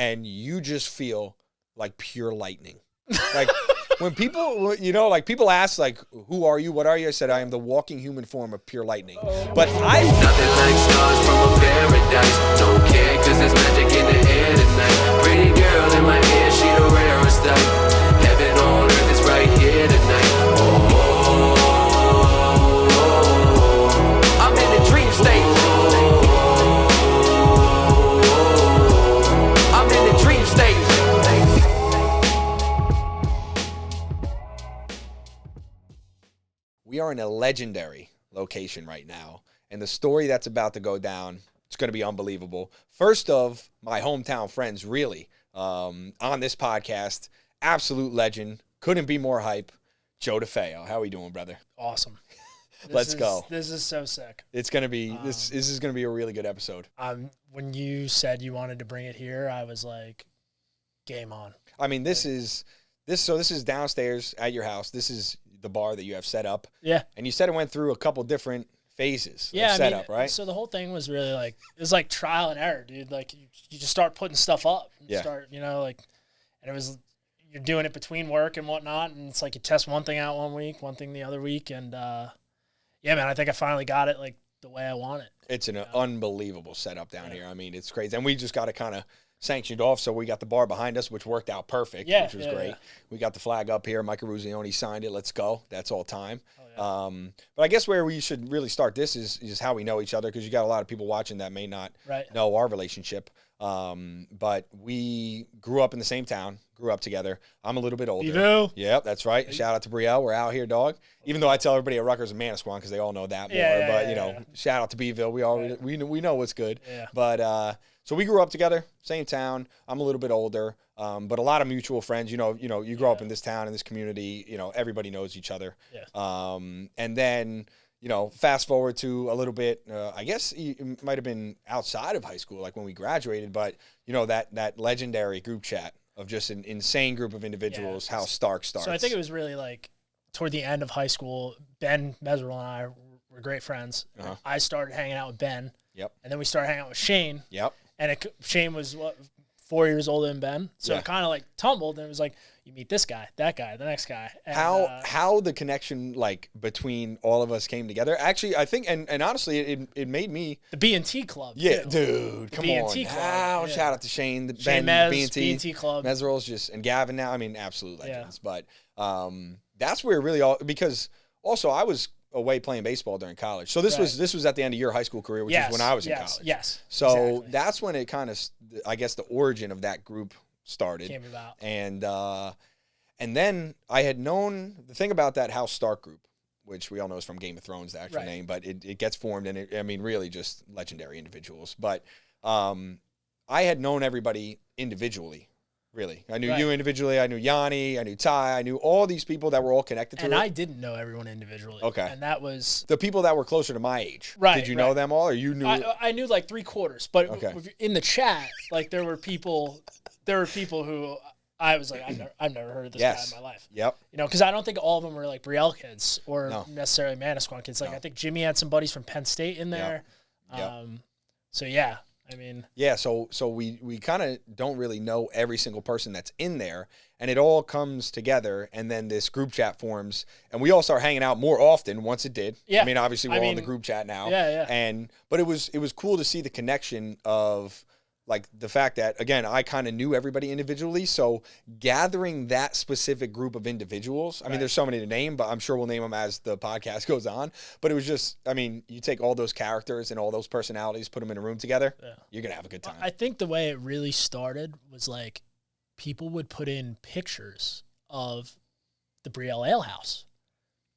and you just feel like pure lightning. Like when people, you know, like people ask like, who are you? What are you? I said, I am the walking human form of pure lightning. But nothing like stars from a paradise. Don't care cause there's magic in the air tonight. Pretty girl in my ear, she the rarest type. Heaven on earth is right here tonight. I'm in a dream state. I'm in a dream state. We are in a legendary location right now, and the story that's about to go down, it's going to be unbelievable. First of my hometown friends, really, on this podcast, absolute legend, couldn't be more hype, Joe DeFeo. How are we doing, brother? Awesome. Let's go. This is so sick. It's going to be, this is going to be a really good episode. When you said you wanted to bring it here, I was like, game on. I mean, this is downstairs at your house. This is the bar that you have set up. Yeah. And you said it went through a couple different phases of I setup, mean, right? So the whole thing was really like, it was like trial and error, dude. Like you just start putting stuff up. Start, you know, like, and it was, you're doing it between work and whatnot. And it's like you test one thing out one week, one thing the other week. And yeah, man, I think I finally got it like the way I want it. It's an unbelievable setup down here. I mean, it's crazy. And we just got to kind of sanctioned off, so we got the bar behind us, which worked out perfect, which was great. Yeah. We got the flag up here. Mike Ruzioni signed it. Let's go. That's all time. Oh, yeah. But I guess where we should really start this is how we know each other, because you got a lot of people watching that may not know our relationship. But we grew up in the same town, grew up together. I'm a little bit older. DeFeo. Yep, that's right. Hey. Shout out to Brielle. We're out here, dog. Even though I tell everybody at Rutgers and Manasquan because they all know that more. But, you know, shout out to Beeville. We already we know what's good. Yeah. But so we grew up together, same town. I'm a little bit older, but a lot of mutual friends. You know, you grow up in this town, in this community. You know, everybody knows each other. Yeah. And then, you know, fast forward to a little bit. I guess it might have been outside of high school, like when we graduated. But you know, that legendary group chat of just an insane group of individuals. How Stark starts. So I think it was really like toward the end of high school. Ben Meserl and I were great friends. Uh-huh. I started hanging out with Ben. Yep. And then we started hanging out with Shane. Yep. And Shane was, 4 years older than Ben. So it kind of like tumbled, and it was like, you meet this guy, that guy, the next guy. And, how the connection like between all of us came together. Actually, I think, and honestly, it made me. The B&T Club. Yeah, too. dude, come on. B&T Club. Now, shout out to Shane, Ben, B&T Club. Meserl's just, and Gavin now, I mean, absolute legends. Yeah. But that's where it really all, because also I was away playing baseball during college. So this was at the end of your high school career, which is when I was in college. Yes. So that's when it kind of, I guess the origin of that group started. Came about. And then I had known, the thing about that House Stark group, which we all know is from Game of Thrones, the actual name, but it gets formed, and I mean, really just legendary individuals. But I had known everybody individually. Really. I knew you individually. I knew Yanni. I knew Ty. I knew all these people that were all connected to it. And I didn't know everyone individually. Okay. And that was... the people that were closer to my age. Right. Did you know them all, or you knew... I knew like 3/4. But in the chat, like there were people who I was like, I've never heard of this guy in my life. Yep. You know, because I don't think all of them were like Brielle kids or necessarily Manasquan kids. Like I think Jimmy had some buddies from Penn State in there. Yep. So yeah. I mean, yeah, so we kind of don't really know every single person that's in there, and it all comes together, and then this group chat forms, and we all start hanging out more often once it did. Yeah. I mean, obviously we're all in the group chat now. Yeah, yeah. But it was cool to see the connection of like the fact that, again, I kind of knew everybody individually, so gathering that specific group of individuals, I mean, there's so many to name, but I'm sure we'll name them as the podcast goes on, but it was just, I mean, you take all those characters and all those personalities, put them in a room together, you're going to have a good time. I think the way it really started was like people would put in pictures of the Brielle Ale House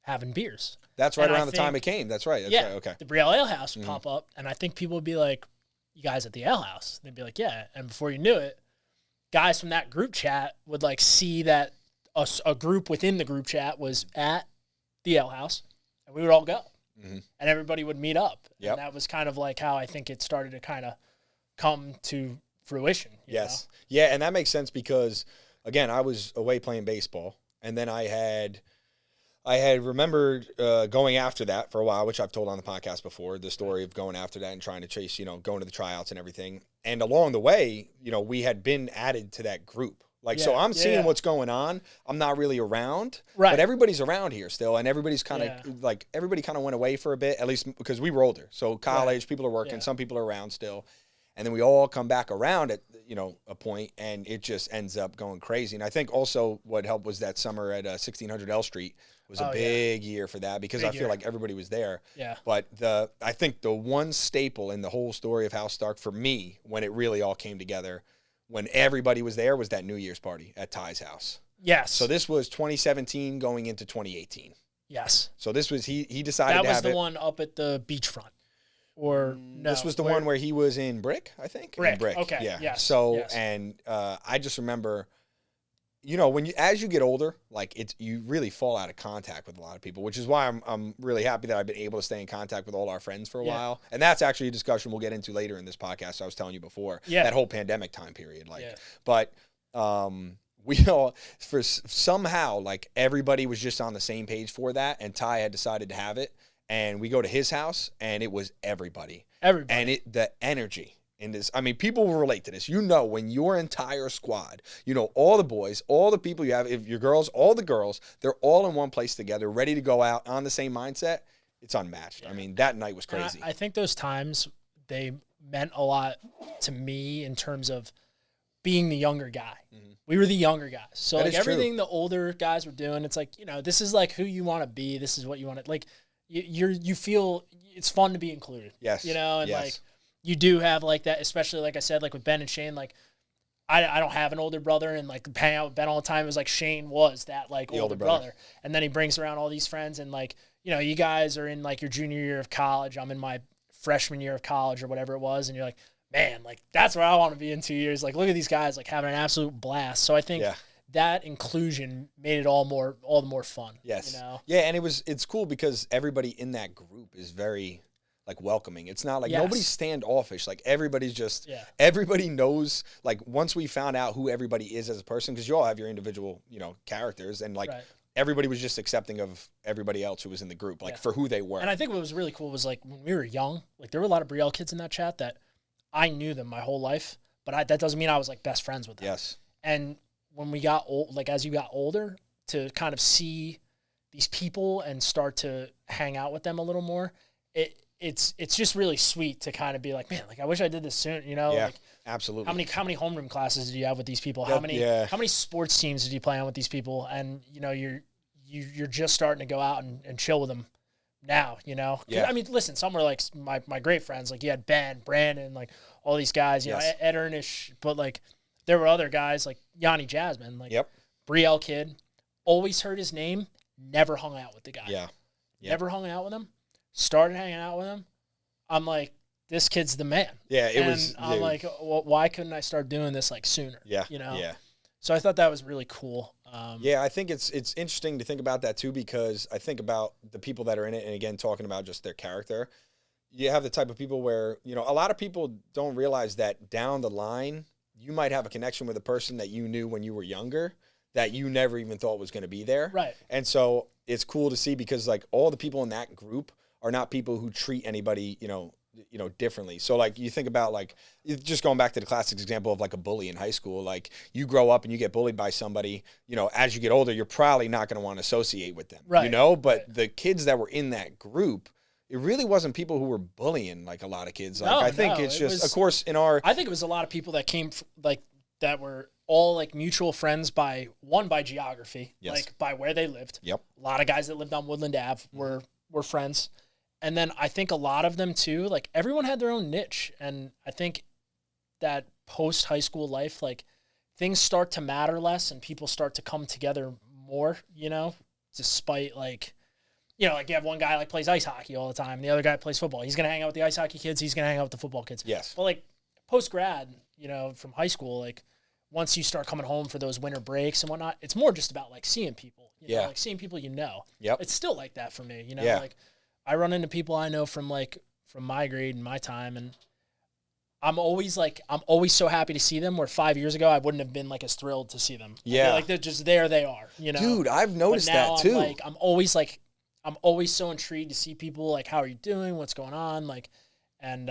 having beers. That's right, around the time it came. That's right. That's right. Okay. The Brielle Ale House would pop up, and I think people would be like, you guys at the ale house? They'd be like, yeah. And before you knew it, guys from that group chat would like see that a group within the group chat was at the ale house, and we would all go. And everybody would meet up. Yep. And that was kind of like how I think it started to kind of come to fruition. You know? Yeah, and that makes sense because, again, I was away playing baseball, and then I had remembered going after that for a while, which I've told on the podcast before, the story of going after that and trying to chase, going to the tryouts and everything. And along the way, you know, we had been added to that group. Like, so I'm seeing what's going on. I'm not really around, but everybody's around here still. And everybody's kind of like, everybody kind of went away for a bit, at least because we were older. So college, people are working, some people are around still. And then we all come back around at, you know, a point, and it just ends up going crazy. And I think also what helped was that summer at 1600 L Street was a big year for that, because I feel like everybody was there. Yeah. But I think the one staple in the whole story of House Stark for me, when it really all came together, when everybody was there, was that New Year's party at Ty's house. Yes. So this was 2017 going into 2018. Yes. So this was, he decided to have it. That was the one up at the beachfront. Or no, this was the one where he was in Brick, I think. Brick. In Brick. Okay. Yeah. Yes. So yes. and I just remember, you know, as you get older, like you really fall out of contact with a lot of people, which is why I'm really happy that I've been able to stay in contact with all our friends for a while. And that's actually a discussion we'll get into later in this podcast. I was telling you before that whole pandemic time period, but we all somehow like everybody was just on the same page for that, and Ty had decided to have it. And we go to his house, and it was everybody. And the energy in this, I mean, people will relate to this. You know, when your entire squad, you know, all the boys, all the people you have, if your girls, all the girls, they're all in one place together, ready to go out on the same mindset. It's unmatched. Yeah. I mean, that night was crazy. I think those times, they meant a lot to me in terms of being the younger guy. Mm-hmm. We were the younger guys. So like everything the older guys were doing, it's like, you know, this is like who you want to be. This is what you want to, like, you feel it's fun to be included. Yes. You know, and like you do have like that, especially like I said, like with Ben and Shane, like I don't have an older brother, and like hang out with Ben all the time. It was like Shane was that like older brother. And then he brings around all these friends, and like, you know, you guys are in like your junior year of college. I'm in my freshman year of college or whatever it was. And you're like, man, like that's where I want to be in 2 years. Like, look at these guys like having an absolute blast. So I think that inclusion made it all the more fun. Yes. You know? Yeah. And it's cool because everybody in that group is very like welcoming. It's not like nobody's standoffish. Like everybody's just, everybody knows, like once we found out who everybody is as a person, because you all have your individual, you know, characters, and like everybody was just accepting of everybody else who was in the group, like for who they were. And I think what was really cool was like when we were young, like there were a lot of Brielle kids in that chat that I knew them my whole life, but that doesn't mean I was like best friends with them. Yes. And when we got old, like as you got older, to kind of see these people and start to hang out with them a little more, it's just really sweet to kind of be like, man, like I wish I did this soon, you know? Yeah, like, absolutely. How many homeroom classes did you have with these people? How many sports teams did you play on with these people? And you know, you're just starting to go out and chill with them now, you know? Yeah. I mean, listen, some were like my great friends, like you had Ben, Brandon, like all these guys, you know, Ed Ernish, but like there were other guys like Yanni Jasmine, like Brielle kid, always heard his name, never hung out with the guy. Yeah. Never hung out with him. Started hanging out with him. I'm like, this kid's the man. Yeah, I'm like, well, why couldn't I start doing this like sooner? Yeah. You know? Yeah. So I thought that was really cool. Yeah, I think it's interesting to think about that too, because I think about the people that are in it, and again, talking about just their character. You have the type of people where, you know, a lot of people don't realize that down the line, you might have a connection with a person that you knew when you were younger that you never even thought was going to be there. Right. And so it's cool to see, because like all the people in that group are not people who treat anybody, you know, differently. So like you think about like, just going back to the classic example of like a bully in high school, like you grow up and you get bullied by somebody, you know, as you get older, you're probably not going to want to associate with them, you know, but the kids that were in that group, it really wasn't people who were bullying like a lot of kids. Like I think it's just, of course, I think it was a lot of people that came like that were all like mutual friends by geography, like by where they lived. Yep. A lot of guys that lived on Woodland Ave were friends. And then I think a lot of them too, like everyone had their own niche. And I think that post high school life, like things start to matter less and people start to come together more, you know, despite like, you know, like you have one guy like plays ice hockey all the time. The other guy plays football. He's going to hang out with the ice hockey kids. He's going to hang out with the football kids. Yes. But like post grad, you know, from high school, like once you start coming home for those winter breaks and whatnot, it's more just about like seeing people, you know, like seeing people, you know. Yep. It's still like that for me, you know, like I run into people I know from my grade and my time, and I'm always so happy to see them, where 5 years ago I wouldn't have been like as thrilled to see them. Yeah. Like they're just there, they are, you know. Dude, I've noticed that too. I'm always so intrigued to see people, like, how are you doing? What's going on? Like, and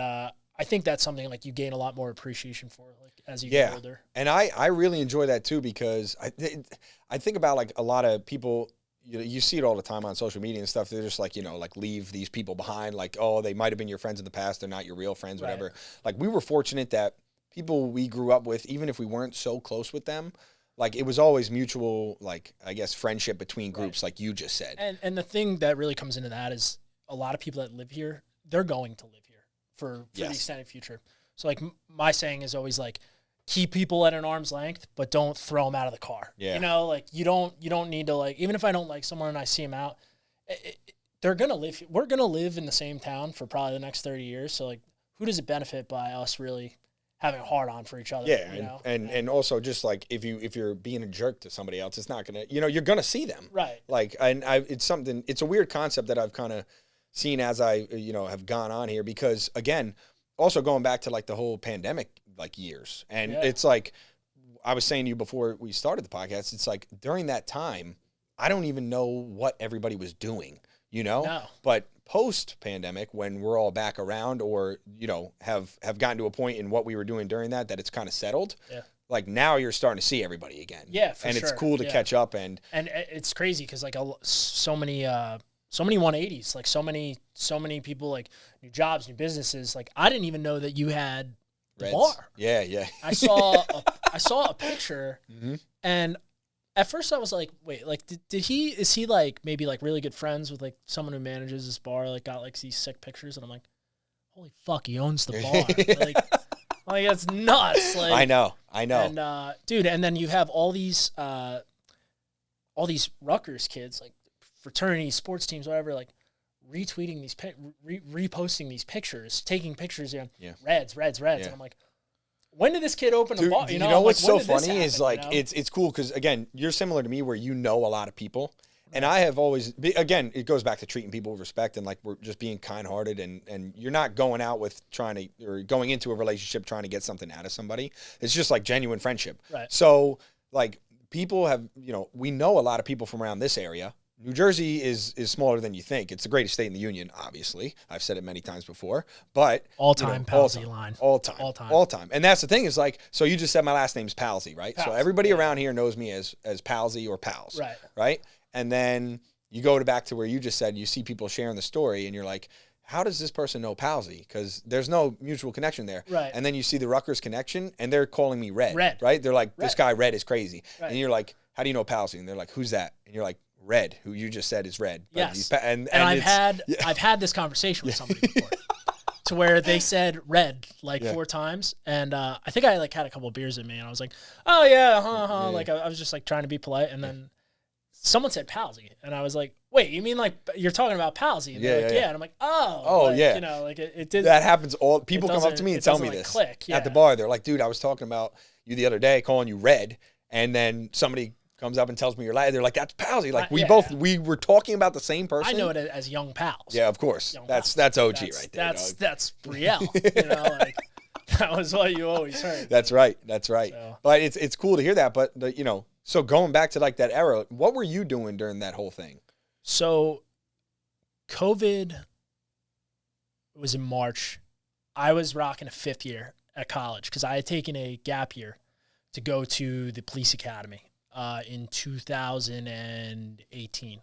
I think that's something like you gain a lot more appreciation for, like as you get older. And I really enjoy that too, because I think about like a lot of people, you see it all the time on social media and stuff. They're just like, like leave these people behind. Like, oh, they might have been your friends in the past. They're not your real friends, whatever. Right. Like we were fortunate that people we grew up with, even if we weren't so close with them, like it was always mutual, like I guess friendship between groups, like you just said. And the thing that really comes into that is a lot of people that live here, they're going to live here for the extended future. So like my saying is always like, keep people at an arm's length, but don't throw them out of the car. Yeah. Like you don't need to like, even if I don't like someone and I see them out, they're going to live, we're going to live in the same town for probably the next 30 years. So like, who does it benefit by us really having a hard on for each other? Yeah. And also just like, if you're being a jerk to somebody else, it's not going to, you're going to see them. Right. Like, it's a weird concept that I've kind of seen as I, have gone on here, because again, also going back to like the whole pandemic, like years. And it's like, I was saying to you before we started the podcast, it's like during that time, I don't even know what everybody was doing, No. But post pandemic, when we're all back around or, have gotten to a point in what we were doing during that it's kind of settled. Yeah. Like now you're starting to see everybody again. Yeah. For and sure. It's cool to catch up and it's crazy. Cause like so many 180s, like so many people, like new jobs, new businesses. Like I didn't even know that you had the bar. Yeah. I saw a picture, and at first I was like, wait, like is he like maybe like really good friends with like someone who manages this bar, like got like these sick pictures, and I'm like, holy fuck, he owns the bar. like that's nuts. Like I know. And dude, and then you have all these Rutgers kids, like fraternities, sports teams, whatever, like retweeting these, reposting these pictures, taking pictures, Reds. Yeah. And I'm like, when did this kid open a bar? You know what's so funny is like, it's cool because again, you're similar to me where a lot of people. And I have always, again, it goes back to treating people with respect and like we're just being kind-hearted and you're not going out with going into a relationship trying to get something out of somebody. It's just like genuine friendship. Right. So like people have, we know a lot of people from around this area. New Jersey is smaller than you think. It's the greatest state in the union, obviously. I've said it many times before, but all-time Palsy line. All time. And that's the thing is like, so you just said my last name's Palsy, right? So everybody around here knows me as Palsy or Pals. Right? And then you go back to where you just said you see people sharing the story and you're like, how does this person know Palsy? Because there's no mutual connection there. Right. And then you see the Rutgers connection and they're calling me Red. Right? They're like, this guy Red is crazy. Right. And you're like, how do you know Palsy? And they're like, who's that? And you're like, Red, who you just said is Red. Yes. And I've had this conversation with somebody before to where they said Red like 4 times. And I think I like had a couple of beers in me and I was like, oh yeah, Like I was just like trying to be polite. And then someone said Palsy. And I was like, wait, you mean like you're talking about Palsy? And they're like, yeah. And I'm like, oh, yeah. Like it did. That happens people come up to me and tell me like this click, at the bar. They're like, dude, I was talking about you the other day calling you Red. And then somebody comes up and tells me your lad. They're like, that's Palsy. Like we were talking about the same person. I know it as young pals. Yeah, of course. That's OG right there. That's Brielle. Like that was what you always heard. That's right. So. But it's cool to hear that. But so going back to like that era, what were you doing during that whole thing? So COVID was in March. I was rocking a 5th year at college because I had taken a gap year to go to the police academy. In 2018,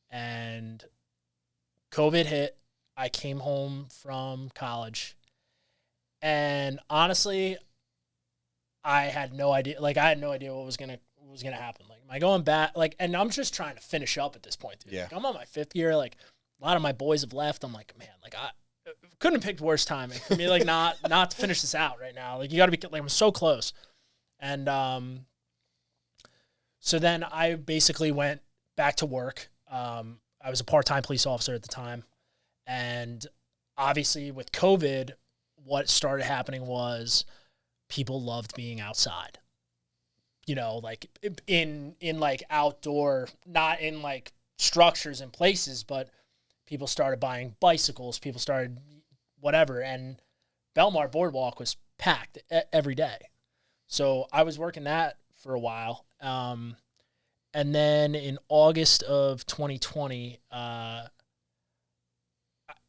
and COVID hit. I came home from college, and honestly, I had no idea. Like I had no idea what was gonna happen. Like, am I going back? Like, and I'm just trying to finish up at this point, dude. Yeah. Like, I'm on my 5th year. Like, a lot of my boys have left. I'm like, man, like I couldn't have picked worse timing for me. Like, not to finish this out right now. Like, you got to be like, I'm so close, and so then I basically went back to work. I was a part-time police officer at the time. And obviously with COVID, what started happening was people loved being outside. Like in like outdoor, not in like structures and places, but people started buying bicycles. People started whatever. And Belmar Boardwalk was packed every day. So I was working that for a while. And then in August of 2020,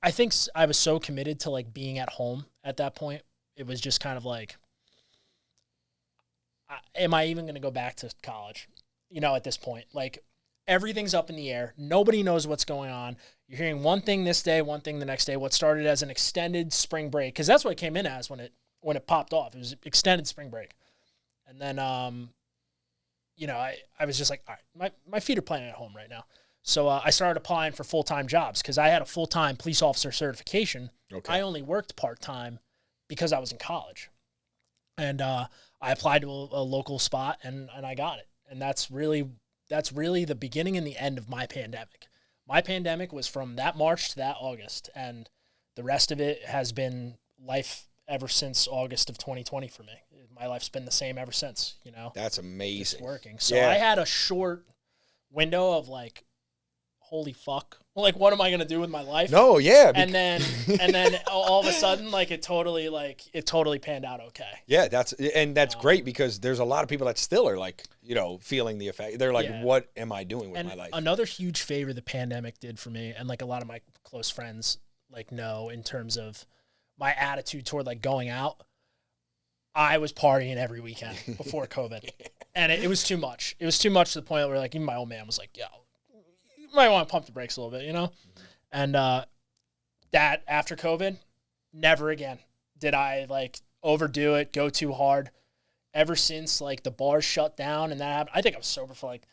I think I was so committed to like being at home at that point. It was just kind of like, am I even going to go back to college? You know, at this point, like everything's up in the air. Nobody knows what's going on. You're hearing one thing this day, one thing the next day. What started as an extended spring break, because that's what it came in as when it popped off. It was extended spring break. And then, you know, I was just like, all right, my feet are planted at home right now. So I started applying for full-time jobs because I had a full-time police officer certification. Okay. I only worked part-time because I was in college. And I applied to a local spot, and I got it. And that's really the beginning and the end of my pandemic. My pandemic was from that March to that August, and the rest of it has been life ever since August of 2020 for me. My life's been the same ever since, you know. That's amazing. It's working. So I had a short window of like, holy fuck. Like, what am I going to do with my life? No, yeah. And then all of a sudden, like, it totally panned out okay. Yeah, that's great because there's a lot of people that still are like, you know, feeling the effect. They're like, what am I doing with my life? Another huge favor the pandemic did for me, and like a lot of my close friends like know in terms of my attitude toward like going out, I was partying every weekend before COVID. And it was too much. It was too much to the point where like even my old man was like, yo, you might want to pump the brakes a little bit, you know? And that after COVID, never again did I like overdo it, go too hard. Ever since like the bars shut down and that happened, I think I was sober for like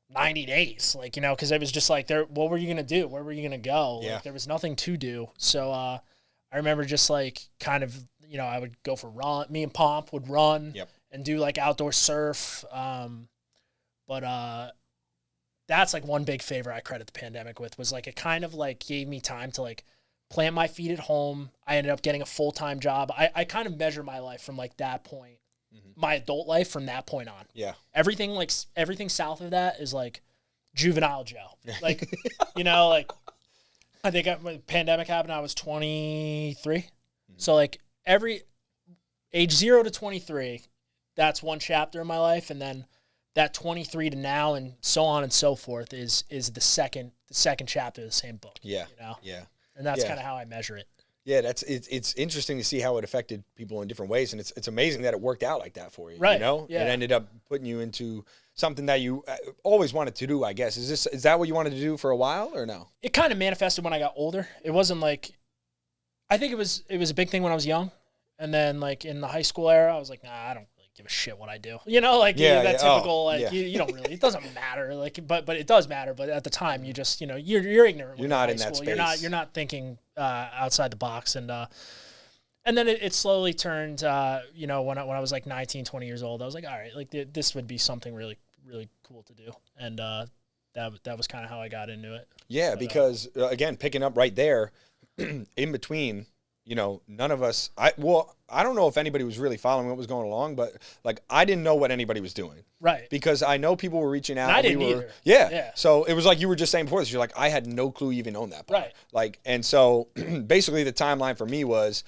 90 days, like, you know, because it was just like, what were you going to do? Where were you going to go? Yeah. Like, there was nothing to do. So I remember just like kind of, you know, I would go for run. Me and Pomp would run and do like outdoor surf. But that's like one big favor I credit the pandemic with was like it kind of like gave me time to like plant my feet at home. I ended up getting a full-time job. I kind of measure my life from like that point, my adult life from that point on. Yeah. Everything south of that is like juvenile jail. Like, you know, like I think when the pandemic happened, I was 23. So like every age 0 to 23, that's one chapter in my life. And then that 23 to now and so on and so forth is the second chapter of the same book. Yeah. You know? Yeah. And that's kind of how I measure it. Yeah, it's interesting to see how it affected people in different ways, and it's amazing that it worked out like that for you. Right. You know, yeah. It ended up putting you into something that you always wanted to do. I guess is that what you wanted to do for a while or no? It kind of manifested when I got older. It wasn't like, I think it was a big thing when I was young, and then like in the high school era, I was like, nah, I don't really give a shit what I do. You know, like that typical you don't really. It doesn't matter. Like, but it does matter. But at the time, you just you're ignorant. You're not in that space. You're not thinking outside the box, and then it slowly turned. When I was like 19, 20 years old, I was like, all right, like this would be something really, really cool to do, and that was kind of how I got into it. Yeah, because again, picking up right there, in between. You know, none of us, I don't know if anybody was really following what was going along, but like, I didn't know what anybody was doing. Right. Because I know people were reaching out. And I didn't either. Yeah. So it was like you were just saying before this, you're like, I had no clue you even owned that part. Right. Like, and so basically the timeline for me was,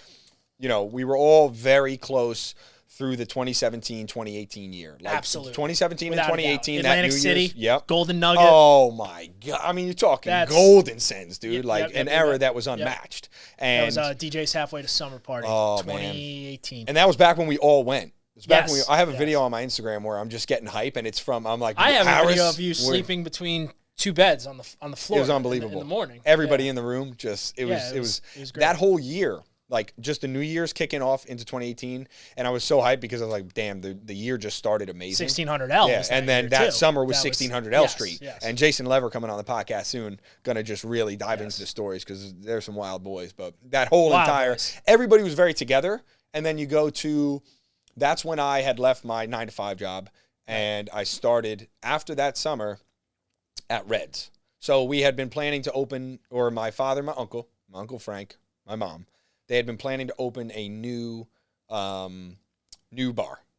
you know, we were all very close through the 2017, 2018 year. Like Absolutely. 2017 Without and 2018. Atlantic that New City. Year's, yep. Golden Nugget. Oh my God. I mean, you're talking golden sense, dude. An era that was unmatched. And that was DJ's Halfway to Summer Party. 2018. Man. And that was back when we all went. It was back when I have a video on my Instagram where I'm just getting hype, and it's from, I'm like, I have a video of you sleeping between two beds on the floor. It was unbelievable. In the morning. Everybody in the room it was great. That whole year. Like, just the New Year's kicking off into 2018, and I was so hyped because I was like, damn, the year just started amazing. 1600 L. Yeah, and then that summer was 1600 L Street. Yes. And Jason Lever coming on the podcast soon, going to just really dive into the stories because there's some wild boys. But that whole everybody was very together. And then you go to, that's when I had left my 9-to-5 job, and I started after that summer at Red's. So we had been planning to open, or my father, my Uncle Frank, my mom, they had been planning to open a new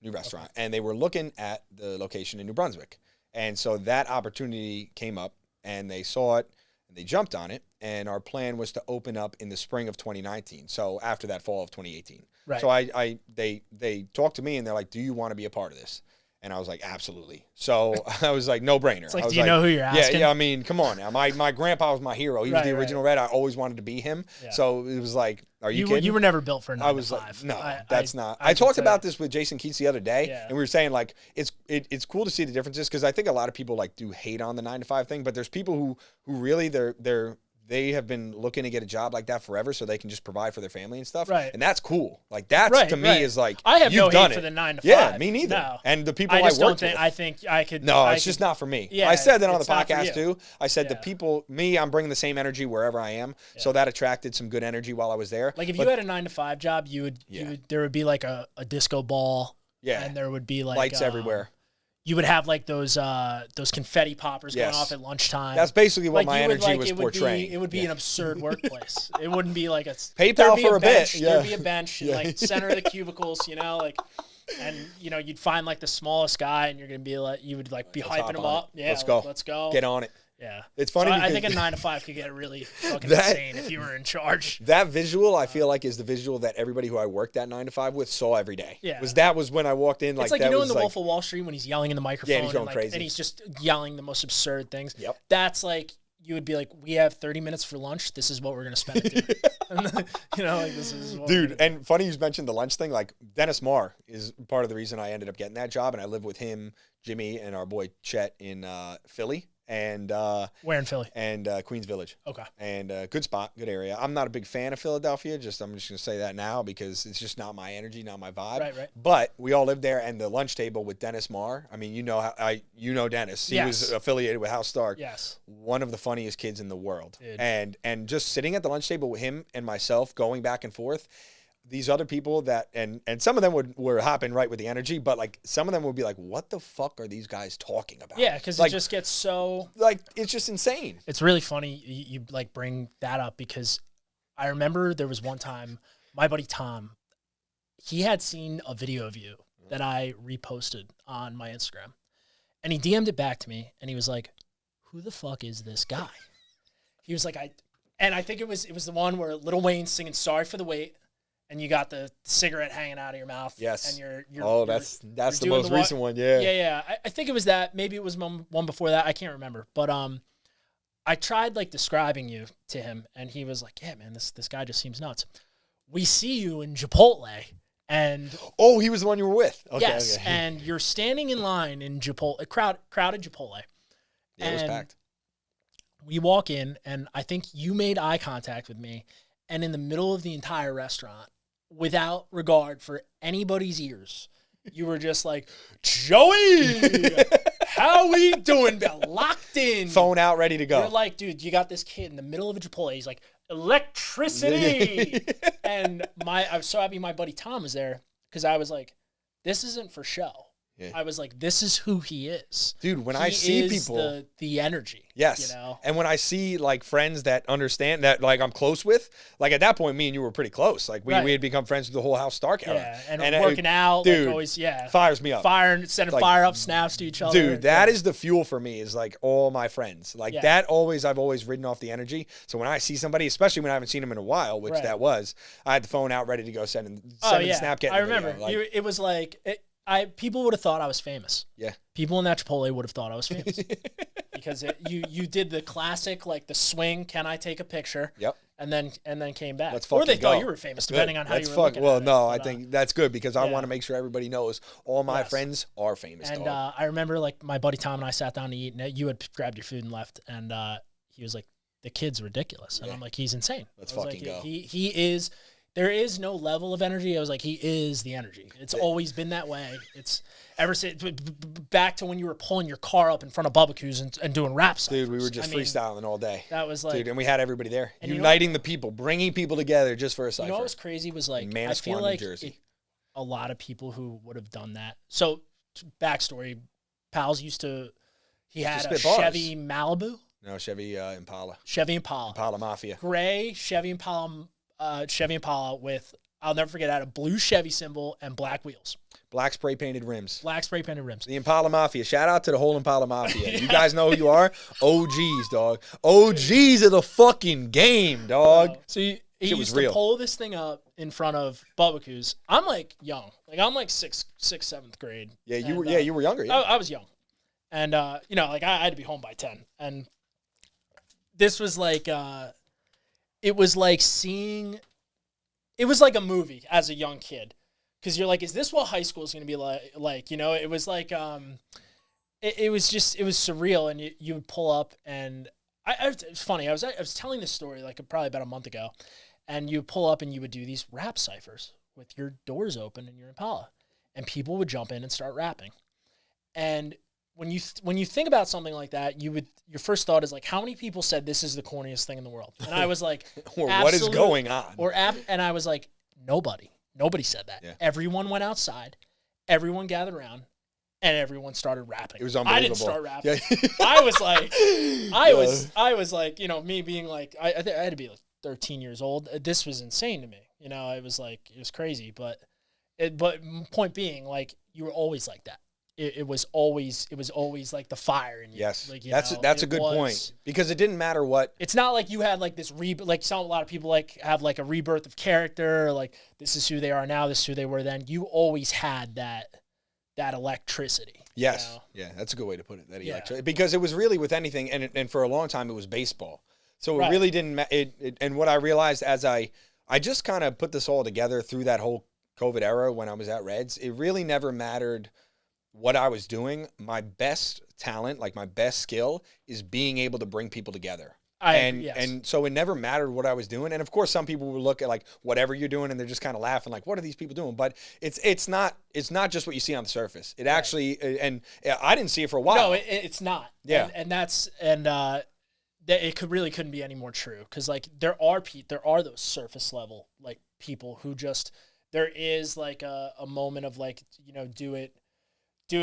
restaurant, and they were looking at the location in New Brunswick. And so that opportunity came up, and they saw it, and they jumped on it, and our plan was to open up in the spring of 2019, so after that fall of 2018. Right. So they talked to me, and they're like, do you want to be a part of this? And I was like, absolutely. So I was like, no brainer. It's like, I was do you know who you're asking? Yeah. I mean, come on now. My grandpa was my hero. He was the original Red. I always wanted to be him. Yeah. So it was like, are you kidding? You were never built for a 9 to 5. I was like, no, that's not. I talked about this with Jason Keats the other day, and we were saying like it's cool to see the differences because I think a lot of people like do hate on the 9 to 5 thing, but there's people who really they have been looking to get a job like that forever so they can just provide for their family and stuff. Right. And that's cool. Like that's to me is like, I have you've no done hate it. for the 9 to 5. Yeah, me neither. No. And the people I just worked don't think, with. I think I could. No, it's just not for me. Yeah, I said that on the it's not for podcast you. too. I said the people, I'm bringing the same energy wherever I am. Yeah. So that attracted some good energy while I was there. Like if you had a 9 to 5 job, there would be like a disco ball. Yeah. And there would be like lights everywhere. You would have like those confetti poppers going off at lunchtime. That's basically what my energy was portraying. It would be an absurd workplace. It wouldn't be like a PayPal for a bit. Yeah. There'd be a bench in like center of the cubicles, like, and you'd find like the smallest guy, and you're gonna be like, you would like be hyping him up. Yeah, let's go. Get on it. Yeah, it's funny. So I think a 9 to 5 could get really fucking insane if you were in charge. That visual, I feel like, is the visual that everybody who I worked that 9 to 5 with saw every day. Yeah, that was when I walked in. It's like that in the Wolf of Wall Street when he's yelling in the microphone, and he's going crazy, and he's just yelling the most absurd things. Yep, that's like you would be like, we have 30 minutes for lunch. This is what we're gonna spend it doing. And then, like this is what dude. And funny you mentioned the lunch thing. Like Dennis Marr is part of the reason I ended up getting that job, and I live with him, Jimmy, and our boy Chet in Philly. And where in Philly? And Queens Village. Okay. And good spot, good area. I'm not a big fan of Philadelphia. I'm just gonna say that now because it's just not my energy, not my vibe. Right. But we all lived there, and the lunch table with Dennis Marr. I mean, you know Dennis. He was affiliated with House Stark. Yes. One of the funniest kids in the world. Dude. And just sitting at the lunch table with him and myself, going back and forth. These other people that and some of them were hopping right with the energy, but like some of them would be like, "What the fuck are these guys talking about?" Yeah, because like, it just gets so like it's just insane. It's really funny you like bring that up because I remember there was one time my buddy Tom, he had seen a video of you that I reposted on my Instagram, and he DM'd it back to me, and he was like, "Who the fuck is this guy?" He was like, I think it was the one where Lil Wayne's singing "Sorry for the Wait." And you got the cigarette hanging out of your mouth. Yes. And you're that's the most recent one. Yeah. Yeah. I think it was that. Maybe it was one before that. I can't remember. But I tried like describing you to him, and he was like, "Yeah, man, this guy just seems nuts." We see you in Chipotle, and he was the one you were with. Okay, yes, okay. And you're standing in line in Chipotle, crowded Chipotle. Yeah, it was packed. We walk in, and I think you made eye contact with me, and in the middle of the entire restaurant, without regard for anybody's ears, you were just like, "Joey, how we doing? Locked in. Phone out, ready to go." You're like, dude, you got this kid in the middle of a Chipotle. He's like, "Electricity." And I was so happy my buddy Tom was there because I was like, this isn't for show. Yeah. I was like, this is who he is. Dude, when I see people, the energy. Yes. And when I see like friends that understand that like I'm close with, like at that point, me and you were pretty close. Like we had become friends with the whole House Stark era. Yeah. And working out, dude, like always, fires me up. Sending fire up snaps to each other. Dude, that is the fuel for me is like all my friends. Like I've always ridden off the energy. So when I see somebody, especially when I haven't seen them in a while, which that was, I had the phone out ready to go send the snap. I remember. It was like, people would have thought I was famous. Yeah. People in that Chipotle would have thought I was famous. Because you did the classic, like the swing, can I take a picture? Yep. And then came back. Or they thought you were famous, depending on how you were looking at it. I think that's good because I want to make sure everybody knows all my friends are famous. And I remember like my buddy Tom and I sat down to eat, and you had grabbed your food and left, and he was like, "The kid's ridiculous," and I'm like, "He's insane. Let's fucking go." He is. There is no level of energy. I was like, he is the energy. It's always been that way. It's ever since back to when you were pulling your car up in front of Barbecues and doing rap ciphers. Dude, we were just freestyling all day. That was like, dude, and we had everybody there, uniting the people, bringing people together just for a cipher. You know what was crazy was like, Manasquan, I feel like New Jersey. A lot of people who would have done that. So backstory, Pals he had a Chevy Malibu. No, Chevy Impala. Chevy Impala. Impala Mafia. Gray Chevy Impala. Chevy Impala with, I'll never forget, had a blue Chevy symbol and black wheels. Black spray painted rims. The Impala Mafia. Shout out to the whole Impala Mafia. You guys know who you are? OGs, dog. OGs of the fucking game, dog. So He Shit used was real. to pull this thing up in front of Bubba. I'm like young. Like I'm like sixth, 7th grade. Yeah, you were. Yeah, you were younger. Yeah. I was young. And, you know, like I had to be home by 10. And this was like, it was like it was like a movie as a young kid. Because you're like, is this what high school is going to be like? You know, it was like, it was surreal. And you would pull up and it's funny. I was telling this story like probably about a month ago. And you would pull up and you would do these rap ciphers with your doors open in your Impala. And people would jump in and start rapping. And when you think about something like that, your first thought is like, how many people said this is the corniest thing in the world? And I was like, or what is going on? And I was like, nobody said that. Yeah. Everyone went outside, everyone gathered around, and everyone started rapping. It was unbelievable. I didn't start rapping. Yeah. I was like, you know, me being like, I had to be like 13 years old. This was insane to me. You know, it was crazy. But point being, like, you were always like that. It was always like the fire in you. Yes, like, that's a good point, because it didn't matter what. It's not like you had like this a lot of people like have like a rebirth of character. Or like this is who they are now. This is who they were then. You always had that electricity. Yes, you know? Yeah, that's a good way to put it. That electricity, because it was really with anything, and for a long time it was baseball. So it really didn't. And what I realized as I just kind of put this all together through that whole COVID era when I was at Reds, it really never mattered what I was doing. My best talent, like my best skill, is being able to bring people together. And so it never mattered what I was doing. And of course, some people would look at like whatever you're doing and they're just kind of laughing like, what are these people doing? But it's not just what you see on the surface. It actually, and I didn't see it for a while. No, it's not. Yeah. It couldn't be any more true. Cause like there are those surface level like people who just, there is like a moment of like, you know, do it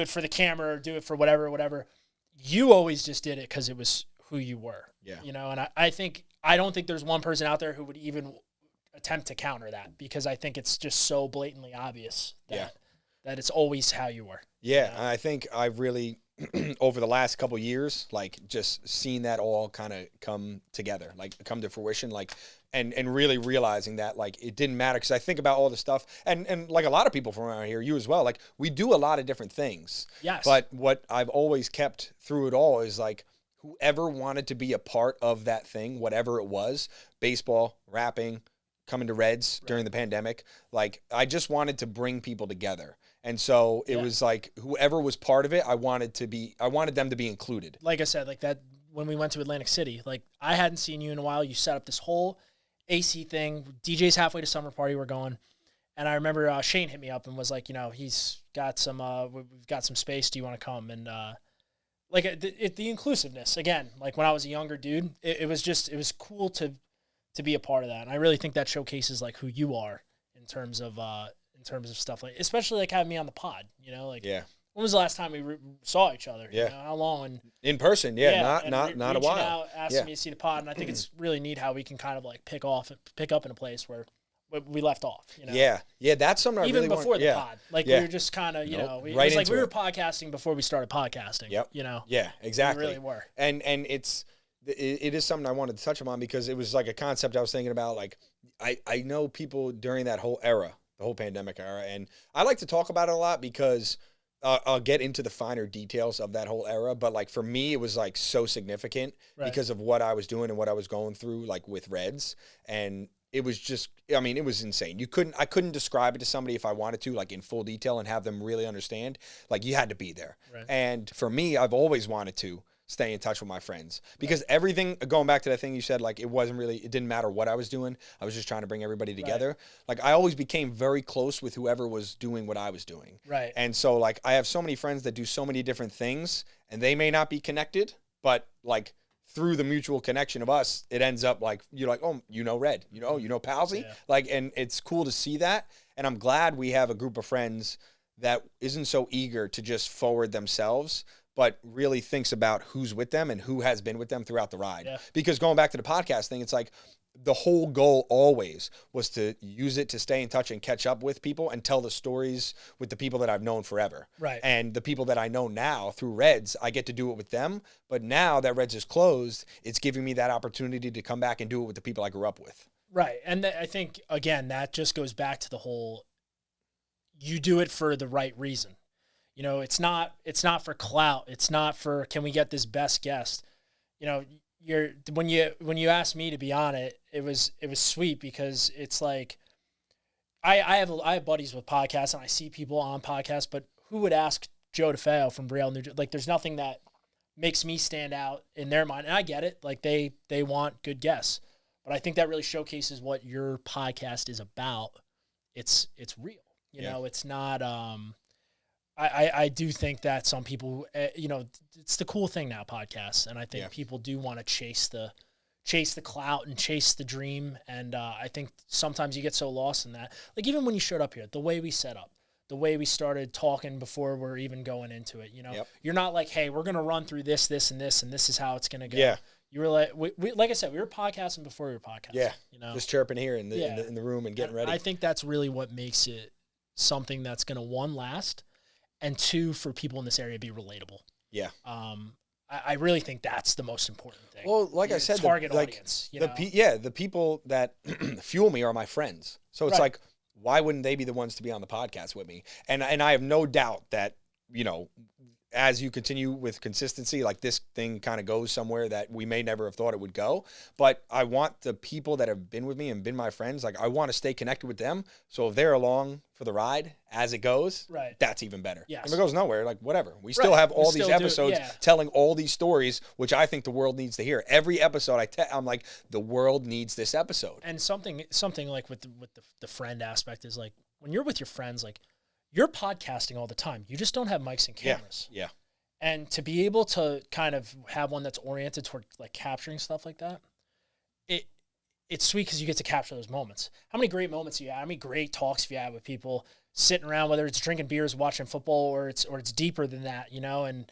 for the camera or do it for whatever. You always just did it because it was who you were. Yeah. You know, and I don't think there's one person out there who would even attempt to counter that, because I think it's just so blatantly obvious that it's always how you were. Yeah. You know? I think I've really, over the last couple of years, like just seen that all kind of come together, like come to fruition, like, and really realizing that like it didn't matter, because I think about all the stuff and like a lot of people from around here, you as well, like we do a lot of different things. Yes. But what I've always kept through it all is like whoever wanted to be a part of that thing, whatever it was, baseball, rapping, coming to Reds during the pandemic, like I just wanted to bring people together. And so it was like whoever was part of it, I wanted them to be included. Like I said, like that when we went to Atlantic City, like I hadn't seen you in a while. You set up this whole AC thing. DJ's halfway to summer party we're going. And I remember Shane hit me up and was like, you know, he's got some we've got some space. Do you want to come? And like the inclusiveness again, like when I was a younger dude, it was cool to be a part of that. And I really think that showcases like who you are in terms of stuff, like especially like having me on the pod, you know, like when was the last time we saw each other? You know, how long? In person, not a while. Out, asking me to see the pod, and I think it's really neat how we can kind of like pick up in a place where we left off. You know? Yeah, that's something even I really before the pod, like we were just kind of it was like we were podcasting before we started podcasting. Yep. You know. Yeah, exactly. We really were. And it is something I wanted to touch upon, because it was like a concept I was thinking about. Like I know people during that whole era, the whole pandemic era, and I like to talk about it a lot because I'll get into the finer details of that whole era. But like for me, it was like so significant because of what I was doing and what I was going through, like with Reds. And it was just, I mean, it was insane. I couldn't describe it to somebody if I wanted to, like in full detail and have them really understand. Like you had to be there. Right. And for me, I've always wanted to stay in touch with my friends, because everything, going back to that thing you said, like it didn't matter what I was doing. I was just trying to bring everybody together. Right. Like I always became very close with whoever was doing what I was doing. Right. And so like I have so many friends that do so many different things, and they may not be connected, but like through the mutual connection of us, it ends up like, you're like, oh, you know Red, you know Palsy. Yeah. Like, and it's cool to see that. And I'm glad we have a group of friends that isn't so eager to just forward themselves, but really thinks about who's with them and who has been with them throughout the ride. Yeah. Because going back to the podcast thing, it's like the whole goal always was to use it to stay in touch and catch up with people and tell the stories with the people that I've known forever. Right. And the people that I know now through Reds, I get to do it with them. But now that Reds is closed, it's giving me that opportunity to come back and do it with the people I grew up with. Right. And I think, again, that just goes back to the whole, you do it for the right reason. You know, it's not for clout. It's not for, can we get this best guest? You know, when you asked me to be on it, it was sweet because it's like, I have buddies with podcasts and I see people on podcasts, but who would ask Joe DeFeo from Brielle, New Jersey? Like, there's nothing that makes me stand out in their mind. And I get it. Like, they want good guests. But I think that really showcases what your podcast is about. It's real. You know, it's not, I do think that some people, you know, it's the cool thing now, podcasts. And I think people do want to chase the clout and chase the dream. And I think sometimes you get so lost in that. Like, even when you showed up here, the way we set up, the way we started talking before we're even going into it, you know, you're not like, hey, we're going to run through this, and this is how it's going to go. Yeah. You were like, we like I said, we were podcasting before we were podcasting. Yeah. You know, just chirping here in the room and getting ready. I think that's really what makes it something that's going to, one, last, and two, for people in this area, be relatable. Yeah. I really think that's the most important thing. Well, like I said, target audience. The people that fuel me are my friends. So it's like, why wouldn't they be the ones to be on the podcast with me? And I have no doubt that, you know, as you continue with consistency, like, this thing kind of goes somewhere that we may never have thought it would go. But I want the people that have been with me and been my friends, like, I want to stay connected with them. So if they're along for the ride as it goes, that's even better. Yes. If it goes nowhere, like, whatever. We still have all these episodes telling all these stories, which I think the world needs to hear. Every episode I'm like, the world needs this episode. And something like with the friend aspect is, like, when you're with your friends, like, you're podcasting all the time. You just don't have mics and cameras. Yeah. And to be able to kind of have one that's oriented toward, like, capturing stuff like that, it's sweet because you get to capture those moments. How many great moments you have? How many great talks have you had with people sitting around, whether it's drinking beers, watching football, or it's deeper than that, you know? And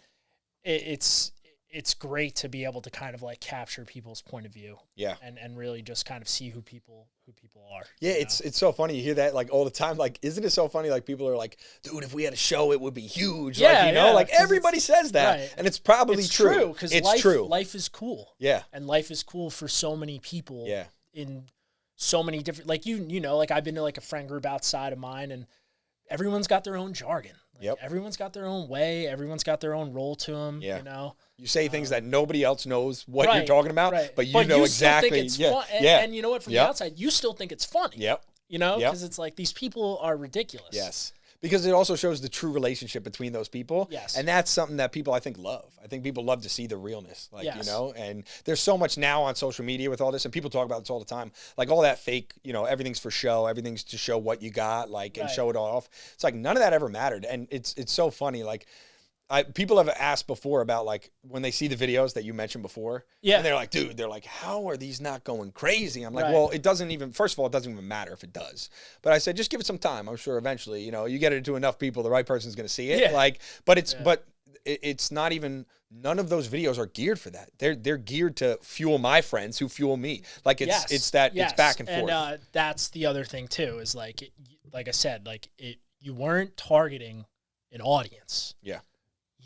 it's great to be able to kind of, like, capture people's point of view. Yeah. And really just kind of see who people are. Yeah, it's so funny. You hear that, like, all the time. Like, isn't it so funny? Like, people are like, dude, if we had a show, it would be huge. Yeah, like, you know, like, everybody says that. Right. And it's probably true. Because life is cool. Yeah. And life is cool for so many people. Yeah. In so many different, like, you know, like, I've been to, like, a friend group outside of mine, and everyone's got their own jargon. Like, everyone's got their own way. Everyone's got their own role to them. Yeah. You know, you say things that nobody else knows what you're talking about, but you know exactly. Think it's fun. And you know what? From the outside, you still think it's funny. Yep. You know, because it's like, these people are ridiculous. Yes. Because it also shows the true relationship between those people. Yes. And that's something that people, I think, love. I think people love to see the realness, like, you know, and there's so much now on social media with all this, and people talk about this all the time. Like, all that fake, you know, everything's for show, everything's to show what you got, like, and show it all off. It's like, none of that ever mattered. And it's so funny. Like, people have asked before about, like, when they see the videos that you mentioned before, and they're like, dude, they're like, how are these not going crazy? I'm like, well, it doesn't even, first of all, it doesn't even matter if it does. But I said, just give it some time. I'm sure eventually, you know, you get it to enough people, the right person's going to see it. Like, but it's not even, none of those videos are geared for that. They're geared to fuel my friends who fuel me. Like, it's back and forth. And that's the other thing too, is like I said, like, you weren't targeting an audience. Yeah.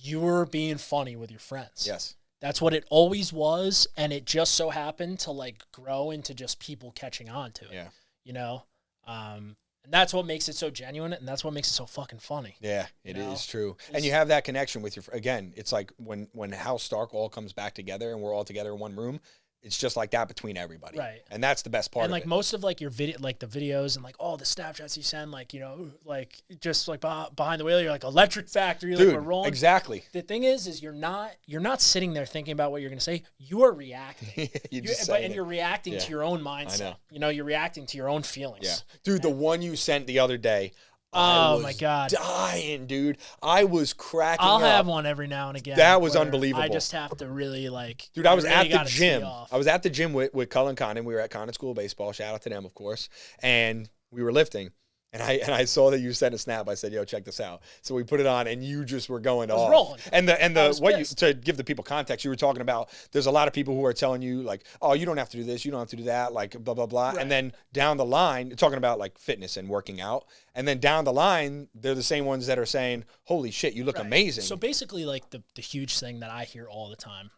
You were being funny with your friends. Yes. That's what it always was, and it just so happened to, like, grow into just people catching on to it. Yeah. You know? And that's what makes it so genuine, and that's what makes it so fucking funny. Yeah, it is true. And you have that connection with your, again, it's like when House Stark all comes back together and we're all together in one room, it's just like that between everybody. Right. And that's the best part of it. And, like, most of, like, your video, like, the videos and, like, all the Snapchats you send, like, you know, like, just, like, behind the wheel, you're like, Electric Factory, dude, like, we're rolling. Exactly. The thing is you're not sitting there thinking about what you're going to say. You are reacting. You're reacting to your own mindset. I know. You know, you're reacting to your own feelings. Yeah. Dude, the one you sent the other day, oh my God. Dying, dude. I was cracking I'll up. have one every now and again. That was unbelievable. I just have to really, like, dude, I was at the gym. I was at the gym with Cullen Condon. We were at Condon School of Baseball. Shout out to them, of course. And we were lifting. And I saw that you sent a snap. I said, "Yo, check this out." So we put it on, and you just were going off. Rolling. And to give the people context, you were talking about. There's a lot of people who are telling you, like, "Oh, you don't have to do this, you don't have to do that," like, blah blah blah. Right. And then down the line, talking about, like, fitness and working out. And then down the line, they're the same ones that are saying, "Holy shit, you look amazing." So basically, like, the huge thing that I hear all the time,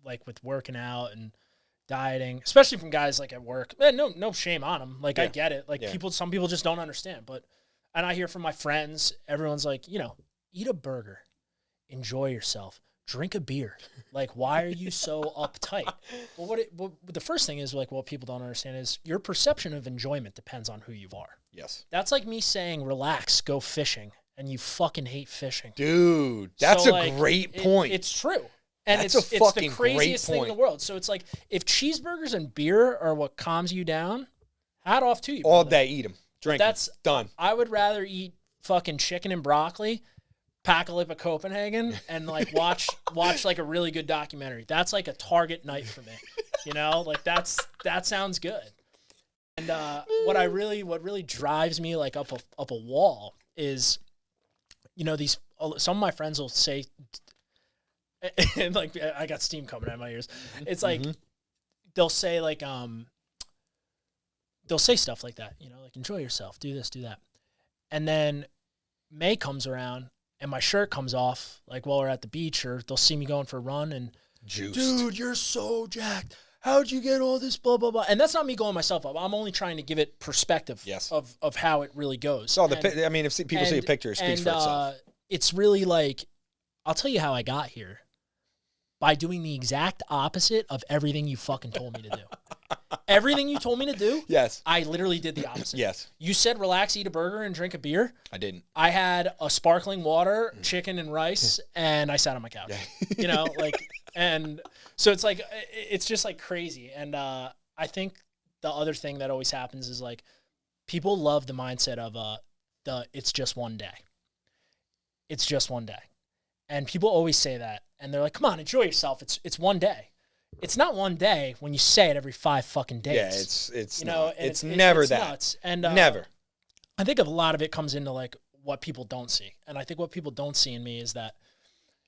like, with working out and, dieting, especially from guys like at work. No shame on them. Like I get it. Like some people just don't understand. And I hear from my friends, everyone's like, eat a burger, enjoy yourself, drink a beer. Like, why are you so uptight? Well, the first thing is like, what people don't understand is your perception of enjoyment depends on who you are. Yes. That's like me saying, relax, go fishing, and you fucking hate fishing. Dude, that's a great point. It's true. And it's the craziest thing in the world. So it's like, if cheeseburgers and beer are what calms you down, hat off to you. All day, eat them. Drink them. That's done. I would rather eat fucking chicken and broccoli, pack a lip of Copenhagen, and like watch like a really good documentary. That's like a target night for me. Like that sounds good. And what really drives me like up a wall is, some of my friends will say, and like I got steam coming out of my ears. It's like they'll say like they'll say stuff like that, like enjoy yourself, do this, do that. And then May comes around and my shirt comes off like while we're at the beach, or they'll see me going for a run and juiced. Dude, you're so jacked. How'd you get all this blah blah blah? And that's not me going myself up. I'm only trying to give it perspective of how it really goes. So if people see a picture, it speaks for itself. It's really like, I'll tell you how I got here. By doing the exact opposite of everything you fucking told me to do. Everything you told me to do, yes, I literally did the opposite. Yes. You said relax, eat a burger, and drink a beer. I didn't. I had a sparkling water, chicken and rice, and I sat on my couch. And so it's like, it's just like crazy. And I think the other thing that always happens is like, people love the mindset of it's just one day. It's just one day. And people always say that. And they're like, come on, enjoy yourself. It's one day. It's not one day when you say it every 5 fucking days. Yeah, it's never that. Nuts. And never. I think a lot of it comes into like what people don't see. And I think what people don't see in me is that,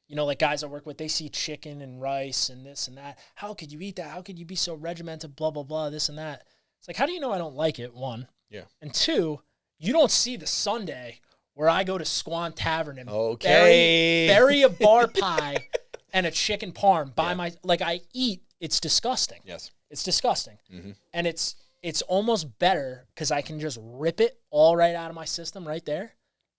like guys I work with, they see chicken and rice and this and that. How could you eat that? How could you be so regimented, blah, blah, blah, this and that? It's like, how do you know I don't like it, one? Yeah. And two, you don't see the Sunday where I go to Squan Tavern and bury a bar pie and a chicken parm I eat. It's disgusting. Yes. It's disgusting. Mm-hmm. And it's almost better because I can just rip it all right out of my system right there,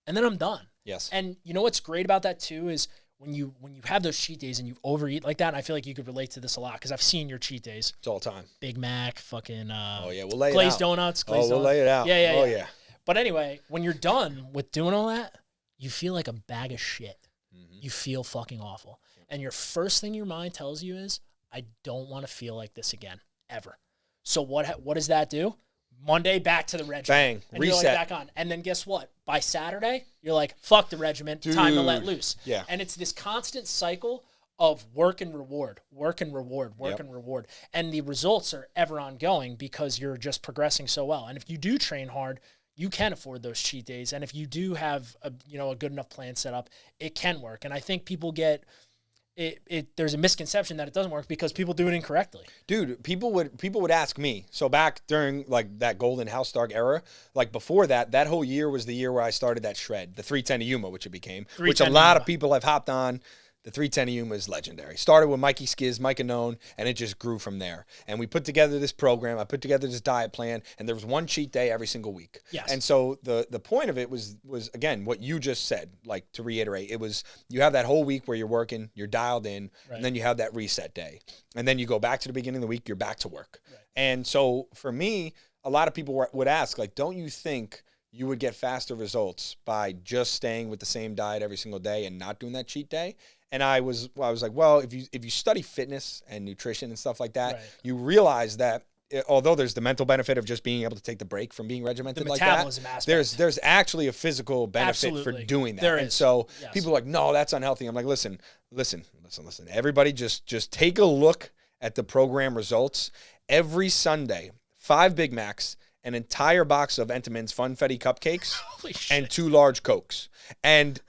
and then I'm done. Yes. And you know what's great about that too is when you have those cheat days and you overeat like that, and I feel like you could relate to this a lot because I've seen your cheat days. It's all time. Big Mac, fucking we'll lay glazed it out. donuts. We'll lay it out. Yeah. But anyway, when you're done with doing all that, you feel like a bag of shit. Mm-hmm. You feel fucking awful. And your first thing your mind tells you is, I don't want to feel like this again, ever. So what does that do? Monday, back to the regiment. Bang, and reset. You're like back on. And then guess what? By Saturday, you're like, fuck the regiment, time to let loose. Yeah. And it's this constant cycle of work and reward, work and reward, work and reward. And the results are ever ongoing because you're just progressing so well. And if you do train hard, you can afford those cheat days. And if you do have a good enough plan set up, it can work. And I think people get there's a misconception that it doesn't work because people do it incorrectly. Dude, people would ask me. So back during like that golden house dark era, like before that whole year was the year where I started that shred, the 310 Yuma, which it became, which a lot of people have hopped on. The 310 Yuma is legendary. Started with Mikey Skiz, Mike Anone, and it just grew from there. And we put together this program. I put together this diet plan, and there was one cheat day every single week. Yes. And so the point of it was again what you just said. Like to reiterate, it was you have that whole week where you're working, you're dialed in, and then you have that reset day, and then you go back to the beginning of the week, you're back to work. Right. And so for me, a lot of people would ask, like, don't you think you would get faster results by just staying with the same diet every single day and not doing that cheat day? And I was like, well, if you study fitness and nutrition and stuff like that, you realize that although there's the mental benefit of just being able to take the break from being regimented like that, there's actually a physical benefit for doing that. And so people are like, no, that's unhealthy. I'm like, listen. Everybody just take a look at the program results. Every Sunday, 5 Big Macs, an entire box of Entenmann's Funfetti cupcakes, and 2 large Cokes. And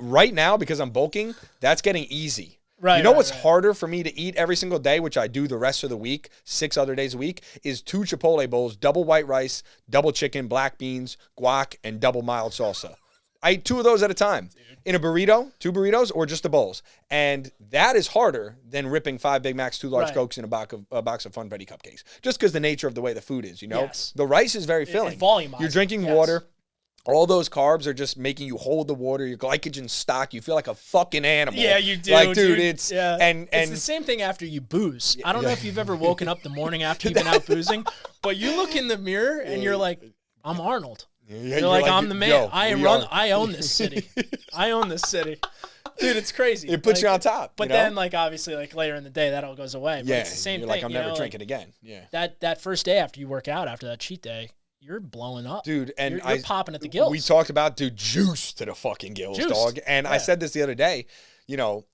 right now, because I'm bulking, that's getting easy. Right. You know what's harder for me to eat every single day, which I do the rest of the week, 6 other days a week, is 2 Chipotle bowls, double white rice, double chicken, black beans, guac, and double mild salsa. I ate 2 of those at a time. In a burrito, 2 burritos, or just the bowls. And that is harder than ripping 5 Big Macs, 2 large Cokes, and a box of Funfetti cupcakes. Just because the nature of the way the food is, you know? Yes. The rice is very filling. It's volumized. You're drinking water. All those carbs are just making you hold the water. Your glycogen's stocked. You feel like a fucking animal. Yeah, you do. Like, dude, it's and it's the same thing after you booze. I don't know if you've ever woken up the morning after you've been out boozing, but you look in the mirror and you're like, I'm Arnold. You're like, I'm the man. Yo, I own this city. I own this city. Dude, it's crazy. It puts you on top. But then, like, obviously, like, later in the day, that all goes away. But it's the same thing. Like, I'm never drinking again. Yeah. That first day after you work out, after that cheat day, you're blowing up. Dude, and you're popping at the gills. We talked about, dude, juice to the fucking gills, dog. And I said this the other day, you know,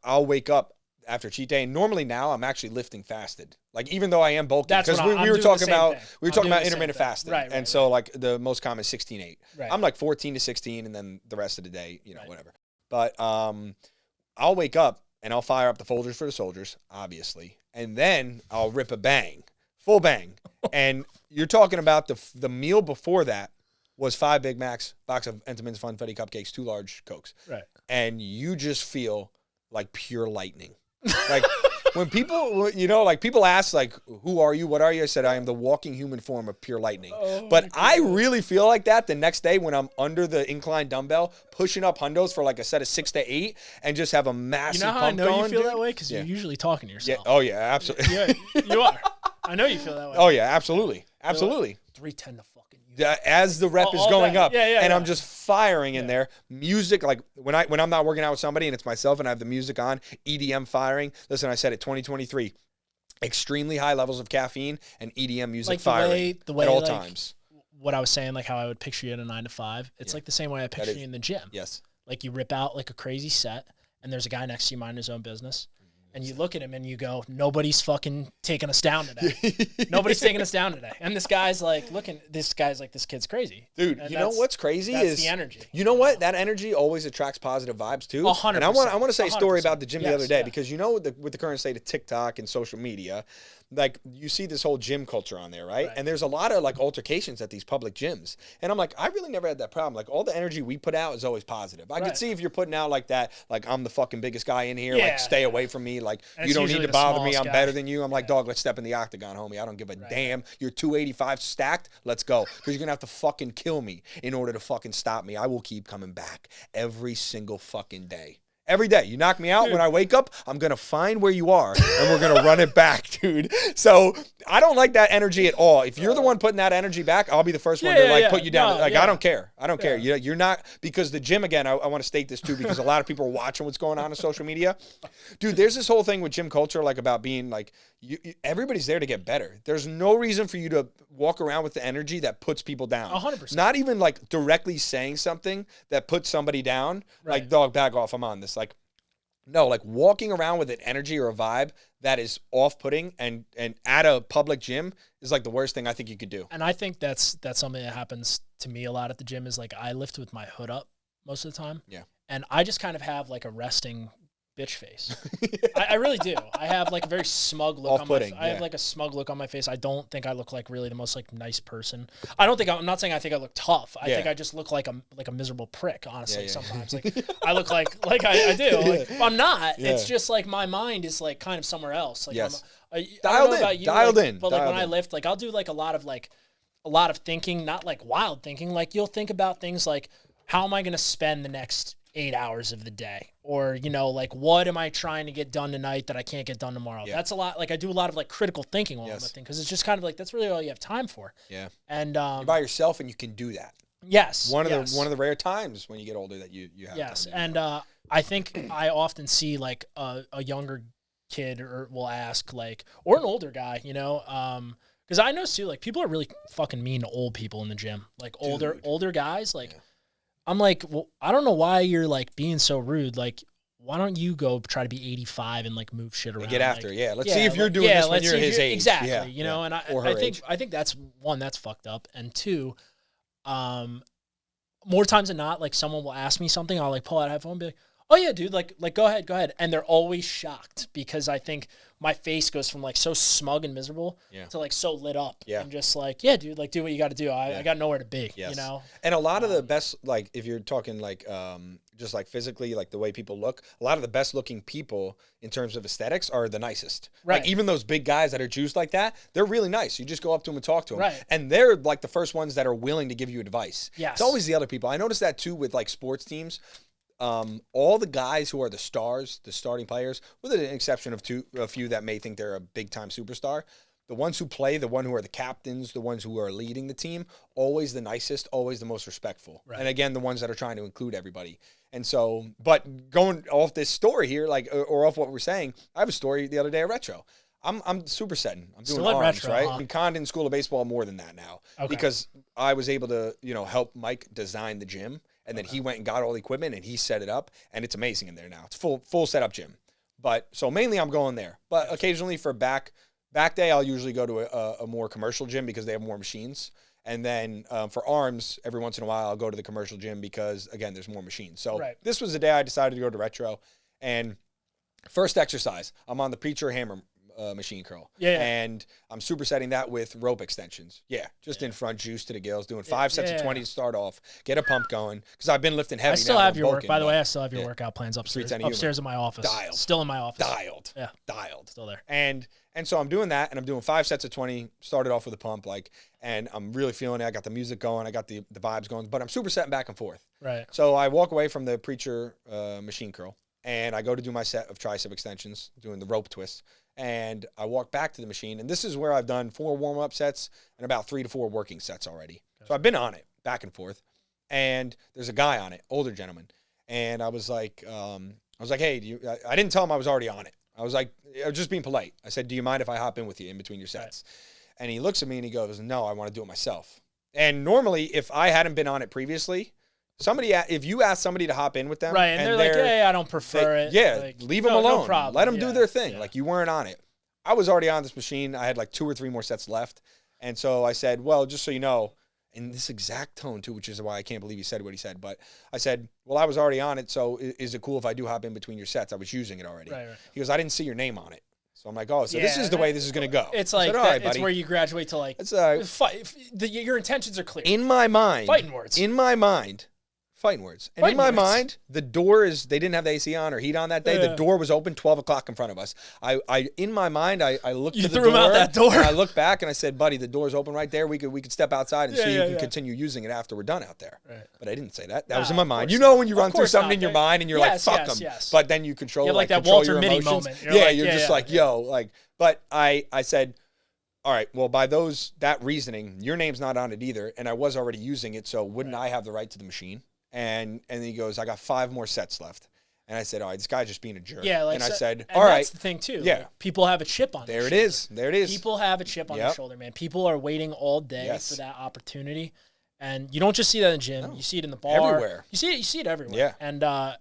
I'll wake up after cheat day, and normally now I'm actually lifting fasted. Like, even though I am bulking, because we were talking about intermittent fasting, and so like the most common is 16-8. Right. I'm like 14 to 16, and then the rest of the day, you know, whatever. But I'll wake up and I'll fire up the Folgers for the soldiers, obviously, and then I'll rip a bang, full bang, and you're talking about the meal before that was 5 Big Macs, box of Entenmann's Funfetti cupcakes, 2 large Cokes, right? And you just feel like pure lightning. Like, when people, you know, like, people ask, like, who are you? What are you? I said, I am the walking human form of pure lightning. But I really feel like that the next day when I'm under the incline dumbbell, pushing up hundos for like a set of 6 to 8 and just have a massive pump going. You know how I know you feel that way? Because you're usually talking to yourself. Yeah. Oh, yeah, absolutely. Yeah, you are. I know you feel that way. Oh, yeah, absolutely. Absolutely. 310 to fucking as the rep is going up, and I'm just firing in there. Music, like when I'm not working out with somebody and it's myself and I have the music on, EDM firing. Listen, I said it, 2023, extremely high levels of caffeine and EDM music, like firing the way at all times. What I was saying, like how I would picture you at a 9 to 5. It's like the same way I picture you in the gym. Yes. Like you rip out like a crazy set, and there's a guy next to you minding his own business. And you look at him and you go, nobody's fucking taking us down today. Nobody's taking us down today. And this guy's like, this kid's crazy. Dude, you know what's crazy is the energy. You know what? That energy always attracts positive vibes too. 100%. And I want to say a story about the gym the other day, because you know, with the current state of TikTok and social media, like, you see this whole gym culture on there, right? And there's a lot of like altercations at these public gyms. And I'm like, I really never had that problem. Like, all the energy we put out is always positive. I could see if you're putting out like that, like, I'm the fucking biggest guy in here, like, stay away from me. Like, you don't need to bother me. I'm better than you. I'm like, dog, let's step in the octagon, homie. I don't give a damn. You're 285 stacked. Let's go. Because you're going to have to fucking kill me in order to fucking stop me. I will keep coming back every single fucking day. Every day. You knock me out, when I wake up, I'm going to find where you are, and we're going to run it back, dude. So I don't like that energy at all. If you're the one putting that energy back, I'll be the first one to put you down. I don't care. I don't care. You're not, because the gym, again, I want to state this too, because a lot of people are watching what's going on social media. Dude, there's this whole thing with gym culture, like, about being like, everybody's there to get better. There's no reason for you to walk around with the energy that puts people down. 100%. Not even like directly saying something that puts somebody down. Like, dog, back off, I'm on this. Like, no, like, walking around with an energy or a vibe that is off-putting and at a public gym is like the worst thing I think you could do. And I think that's something that happens to me a lot at the gym, is like, I lift with my hood up most of the time. Yeah. And I just kind of have like a resting bitch face. I really do. I have like a very smug look on my face. I have like a smug look on my face. I don't think I look like really the most like nice person. I'm not saying I think I look tough. I think I just look like a miserable prick, honestly, sometimes. Like, I look like I do. Like, I'm not. It's just like my mind is like kind of somewhere else. Like, dialed in. But like when I lift, like, I'll do like a lot of thinking, not like wild thinking. Like, you'll think about things like, how am I going to spend the next 8 hours of the day? Or, you know, like, what am I trying to get done tonight that I can't get done tomorrow? That's a lot. Like, I do a lot of like critical thinking while I'm lifting, because it's just kind of like, that's really all you have time for. Yeah. And you're by yourself and you can do that. Yes. One of the rare times when you get older that you have. Yes. And I think I often see like a younger kid will ask, like, or an older guy, you know, because I know too, like, people are really fucking mean to old people in the gym, like older guys, like. Yeah. I'm like, well, I don't know why you're like being so rude. Like, why don't you go try to be 85 and like move shit around? And get after it. Let's see if you're doing this when you're his age. Exactly. You know, and I think that's one, that's fucked up. And two, more times than not, like, someone will ask me something, I'll like pull out a headphone and be like, oh yeah, dude, like go ahead. And they're always shocked, because I think my face goes from like so smug and miserable to like so lit up and just like, yeah, dude, like do what you got to do. I got nowhere to be, you know? And a lot of the best, like if you're talking like just like physically, like the way people look, a lot of the best looking people in terms of aesthetics are the nicest. Right. Like even those big guys that are juiced like that, they're really nice. You just go up to them and talk to them. Right. And they're like the first ones that are willing to give you advice. Yes. It's always the other people. I noticed that too with like sports teams. All the guys who are the stars, the starting players, with an exception of a few that may think they're a big time superstar, the ones who play, the one who are the captains, the ones who are leading the team, always the nicest, always the most respectful. Right. And again, the ones that are trying to include everybody. And so, but going off this story here, like, or off what we're saying, I have a story the other day at Retro. I'm supersetting. I'm doing Still at arms, Retro, right? huh? I'm Condon School of Baseball more than that now because I was able to, help Mike design the gym. And then he went and got all the equipment and he set it up, and it's amazing in there now. It's full setup gym. But so mainly I'm going there. But occasionally for back day, I'll usually go to a more commercial gym because they have more machines. And then for arms, every once in a while, I'll go to the commercial gym because, again, there's more machines. So this was the day I decided to go to Retro. And first exercise, I'm on the preacher hammer machine curl. And I'm supersetting that with rope extensions. Just in front, juice to the gills, doing 5 sets of 20 to start off, get a pump going. Because I've been lifting heavy. I still now have your bulking, work. By the way, I still have your workout plans upstairs in my office. Dialed. Still in my office. Dialed. Yeah. Dialed. Still there. And so I'm doing that, and I'm doing 5 sets of 20, started off with a pump, and I'm really feeling it. I got the music going. I got the vibes going, but I'm supersetting back and forth. Right. So I walk away from the preacher machine curl, and I go to do my set of tricep extensions, doing the rope twist. And I walk back to the machine, and this is where I've done 4 warm-up sets and about 3 to 4 working sets already. So I've been on it, back and forth. And there's a guy on it, older gentleman. And I was like, hey, I didn't tell him I was already on it. I was just being polite. I said, do you mind if I hop in with you in between your sets? Right. And he looks at me and he goes, no, I want to do it myself. And normally, if I hadn't been on it previously, if you ask somebody to hop in with them, right, and they're like, hey, I don't prefer it. Yeah, like, leave them alone. No problem. Let them do their thing. Like, you weren't on it. I was already on this machine. I had like 2 or 3 more sets left. And so I said, well, just so you know, in this exact tone too, which is why I can't believe he said what he said. But I said, well, I was already on it. So is it cool if I do hop in between your sets? I was using it already. Right. He goes, I didn't see your name on it. So I'm like, oh, so this is the way this is going to go. It's like, said, it's where you graduate to like, your intentions are clear. In my mind. Fighting words. In my mind. Fighting words. And in my mind, the door they didn't have the AC on or heat on that day. The door was open 12 o'clock in front of us. In my mind, I looked to the door. You threw him out that door. And I looked back and I said, buddy, the door's open right there. We could step outside and you can continue using it after we're done out there. Right. But I didn't say that. That was in my mind. You know when you run through something in your mind and you're like, fuck them. Yes. But then you control like that control Walter your Mitty emotions. moment. You're just like, yo, like, but I said, all right, well, by that reasoning, your name's not on it either. And I was already using it. So wouldn't I have the right to the machine? And he goes, I got 5 more sets left. And I said, all right, this guy's just being a jerk. Yeah, like, and I said, all right. That's the thing, too. Yeah. Like, people have a chip on their shoulder. There it is. People have a chip on their shoulder, man. People are waiting all day for that opportunity. And you don't just see that in the gym. No. You see it in the bar. Everywhere. You see it everywhere. Yeah. And I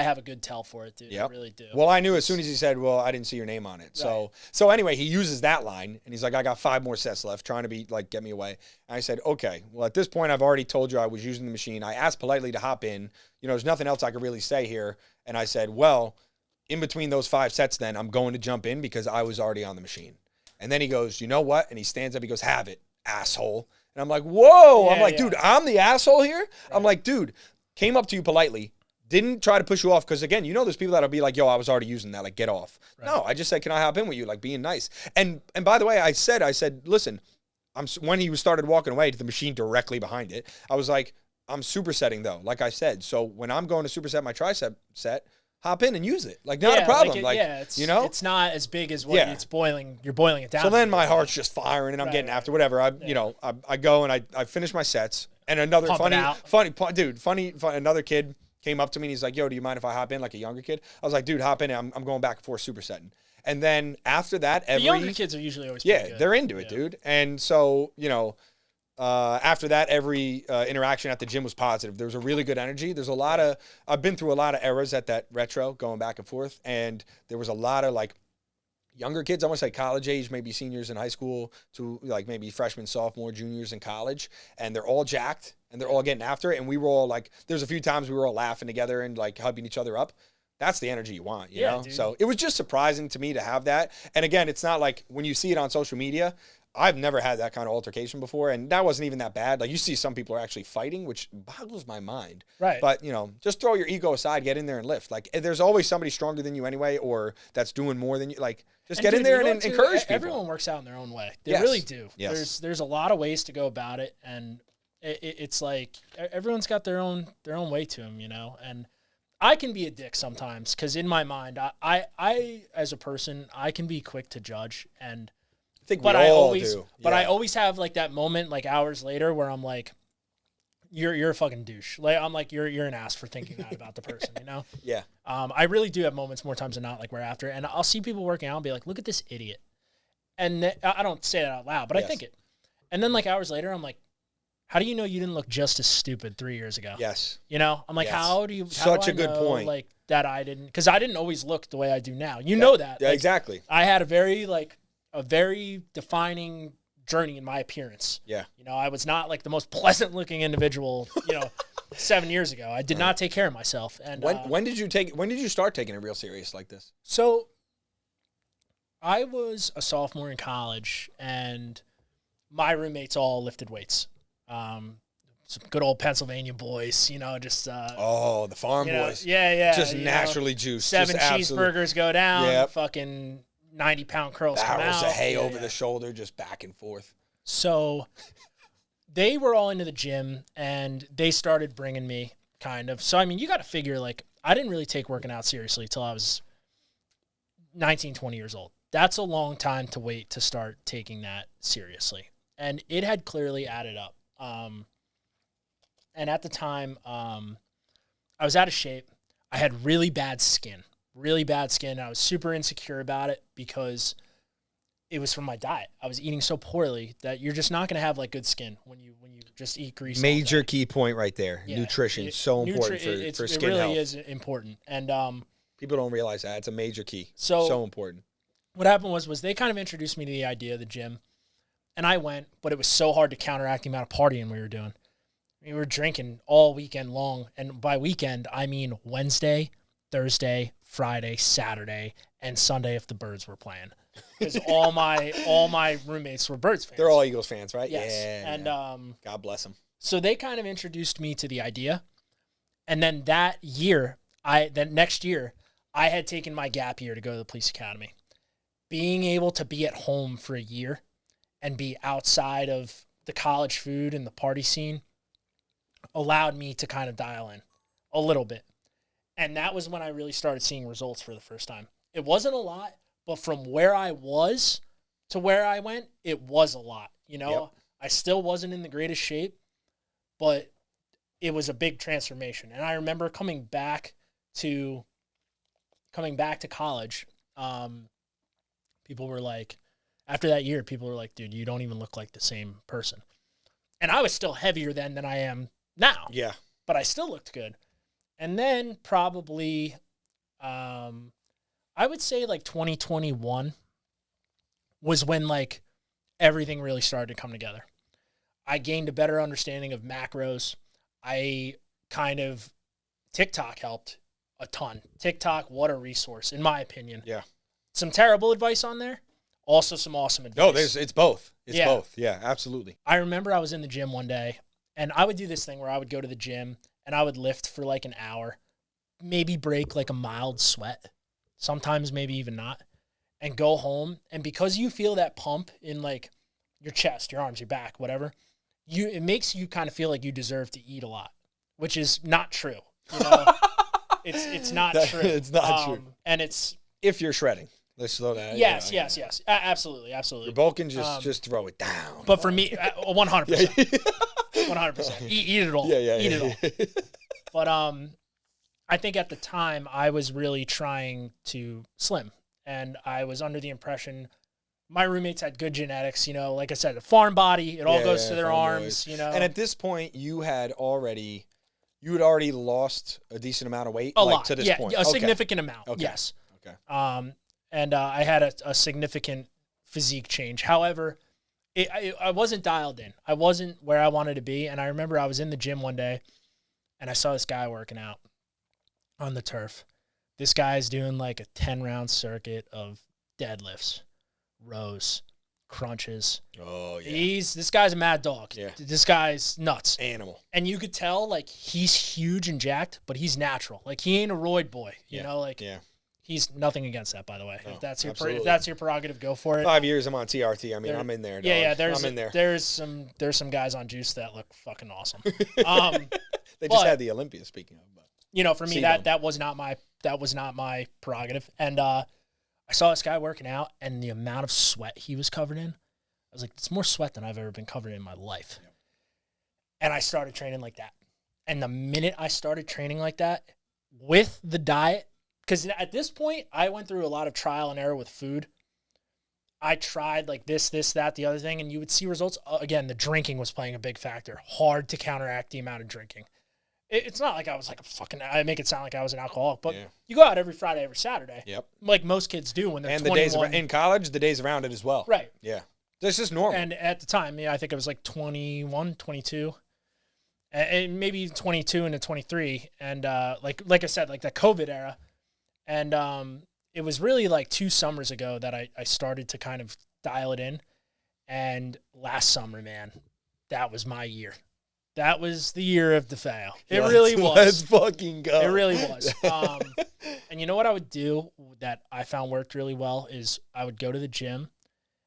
have a good tell for it, dude. Yep. I really do. Well, I knew as soon as he said, well, I didn't see your name on it. Right. So anyway, he uses that line, and he's like, I got 5 more sets left, trying to be like, get me away. And I said, okay, well, at this point, I've already told you I was using the machine. I asked politely to hop in. There's nothing else I could really say here. And I said, well, in between those 5 sets, then I'm going to jump in because I was already on the machine. And then he goes, you know what? And he stands up, he goes, have it, asshole. And I'm like, whoa. I'm like, dude, I'm the asshole here? Right. I'm like, dude, came up to you politely. Didn't try to push you off because, again, there's people that'll be like, yo, I was already using that. Like, get off. Right. No, I just said, can I hop in with you? Like, being nice. And by the way, I said, listen, when he started walking away to the machine directly behind it, I was like, I'm supersetting, though, like I said. So when I'm going to superset my tricep set, hop in and use it. Like, not a problem. It's not as big as what it's boiling. You're boiling it down. So then my heart's just firing and I'm getting after whatever. I go and I finish my sets. And another another kid came up to me and he's like, yo, do you mind if I hop in, like a younger kid? I was like, dude, hop in. I'm going back and forth supersetting. And then after that, the younger kids are usually always pretty good. They're into it, dude. And so, after that, every interaction at the gym was positive. There was a really good energy. There's I've been through a lot of eras at that Retro, going back and forth. And there was a lot of like younger kids, I want to say college age, maybe seniors in high school to like maybe freshmen, sophomore, juniors in college. And they're all jacked and they're all getting after it. And we were all like, there's a few times we were all laughing together and like hugging each other up. that's the energy you want, you know? Dude. So it was just surprising to me to have that. And again, it's not like when you see it on social media, I've never had that kind of altercation before, and that wasn't even that bad. Like, you see some people are actually fighting, which boggles my mind. Right. But, you know, just throw your ego aside, get in there and lift. Like, there's always somebody stronger than you anyway, or that's doing more than you. Like, just get in there and encourage people. Everyone works out in their own way. They Yes. really do. Yes. There's a lot of ways to go about it, and it's like everyone's got their own way to them, you know. And I can be a dick sometimes because in my mind, I as a person, I can be quick to judge, and I think we all do. But I always have like that moment, like hours later, where I'm like, "You're a fucking douche." Like I'm like, "You're an ass for thinking that about the person," you know? Yeah. I really do have moments more times than not, like where after, and I'll see people working out and be like, "Look at this idiot," and I don't say that out loud, but I think it. And then like hours later, I'm like, "How do you know you didn't look just as stupid 3 years ago?" Yes. You know, I'm like, Yes. how do Such I a good know, point. Like that I didn't, because I didn't always look the way I do now. You know that. Yeah, Like, exactly. I had a very defining journey in my appearance. Yeah. You know, I was not like the most pleasant looking individual, 7 years ago. I did not take care of myself. And When did you start taking it real serious like this? So I was a sophomore in college, and my roommates all lifted weights. Some good old Pennsylvania boys, just the farm boys. Yeah. Just naturally juiced. 7 just cheeseburgers go down. Yep. Fucking 90-pound curls come out. Barrels of hay over the shoulder, just back and forth. So they were all into the gym, and they started bringing me kind of. So, I mean, you got to figure, like, I didn't really take working out seriously till I was 19, 20 years old. That's a long time to wait to start taking that seriously. And it had clearly added up. And at the time, I was out of shape. I had really bad skin. I was super insecure about it because it was from my diet. I was eating so poorly that you're just not going to have like good skin when you just eat grease. Major key point right there. Yeah, nutrition, so important for skin health. It really is important. And people don't realize that. It's a major key. So important. What happened was they kind of introduced me to the idea of the gym, and I went, but it was so hard to counteract the amount of partying we were doing. We were drinking all weekend long, and by weekend, I mean Wednesday, Thursday, Friday, Saturday, and Sunday if the Birds were playing. Because all my roommates were Birds fans. They're all Eagles fans, right? Yes. Yeah. And God bless them. So they kind of introduced me to the idea, and then next year, I had taken my gap year to go to the police academy. Being able to be at home for a year and be outside of the college food and the party scene allowed me to kind of dial in a little bit. And that was when I really started seeing results for the first time. It wasn't a lot, but from where I was to where I went, it was a lot. Yep. I still wasn't in the greatest shape, but it was a big transformation. And I remember coming back to college, people were like, after that year, people were like, dude, you don't even look like the same person. And I was still heavier then than I am now. Yeah. But I still looked good. And then probably, I would say like 2021 was when like everything really started to come together. I gained a better understanding of macros. TikTok helped a ton. TikTok, what a resource, in my opinion. Yeah. Some terrible advice on there, also some awesome advice. No, it's both. It's both. Yeah, absolutely. I remember I was in the gym one day, and I would do this thing where I would go to the gym, and I would lift for like an hour, maybe break like a mild sweat, sometimes maybe even not, and go home. And because you feel that pump in like your chest, your arms, your back, whatever, it makes you kind of feel like you deserve to eat a lot, which is not true. It's not true. It's not true. And it's... If you're shredding. Let's slow down. Yes. Absolutely. You're bulking, just throw it down. But for me, 100%. 100%. Eat it all. Yeah. Eat it all. But I think at the time, I was really trying to slim. And I was under the impression my roommates had good genetics. Like I said, a farm body. It all goes to their arms. Boys. And at this point, you had already lost a decent amount of weight? A lot. To this point? A significant amount. Okay. Yes. Okay. And I had a significant physique change. However, I wasn't dialed in. I wasn't where I wanted to be. And I remember I was in the gym one day, and I saw this guy working out on the turf. This guy's doing like a 10-round circuit of deadlifts, rows, crunches. Oh, yeah. This guy's a mad dog. Yeah. This guy's nuts. Animal. And you could tell, like, he's huge and jacked, but he's natural. Like, he ain't a roid boy, you know? Like, he's nothing against that, by the way. No, if that's your prerogative, go for it. 5 years I'm on TRT. I mean, I'm in there, dog. Yeah, I'm in there. There's some guys on juice that look fucking awesome. They just had the Olympia, speaking of. But. You know, for me, that was not my prerogative. And I saw this guy working out, and the amount of sweat he was covered in, I was like, it's more sweat than I've ever been covered in my life. Yep. And I started training like that. And the minute I started training like that with the diet, because at this point, I went through a lot of trial and error with food. I tried like this, that, the other thing, and you would see results. Again, the drinking was playing a big factor. Hard to counteract the amount of drinking. It's not like I was like I make it sound like I was an alcoholic, but you go out every Friday, every Saturday. Yep. Like most kids do when they're 21. And the days in college, the days around it as well. Right. Yeah. This is normal. And at the time, I think it was like 21, 22, and maybe 22 into 23. And like I said, like that COVID era. And it was really like 2 summers ago that I started to kind of dial it in. And last summer, man, that was my year. That was the year of DeFeo. It really was. Let's fucking go. It really was. And you know what I would do that I found worked really well is I would go to the gym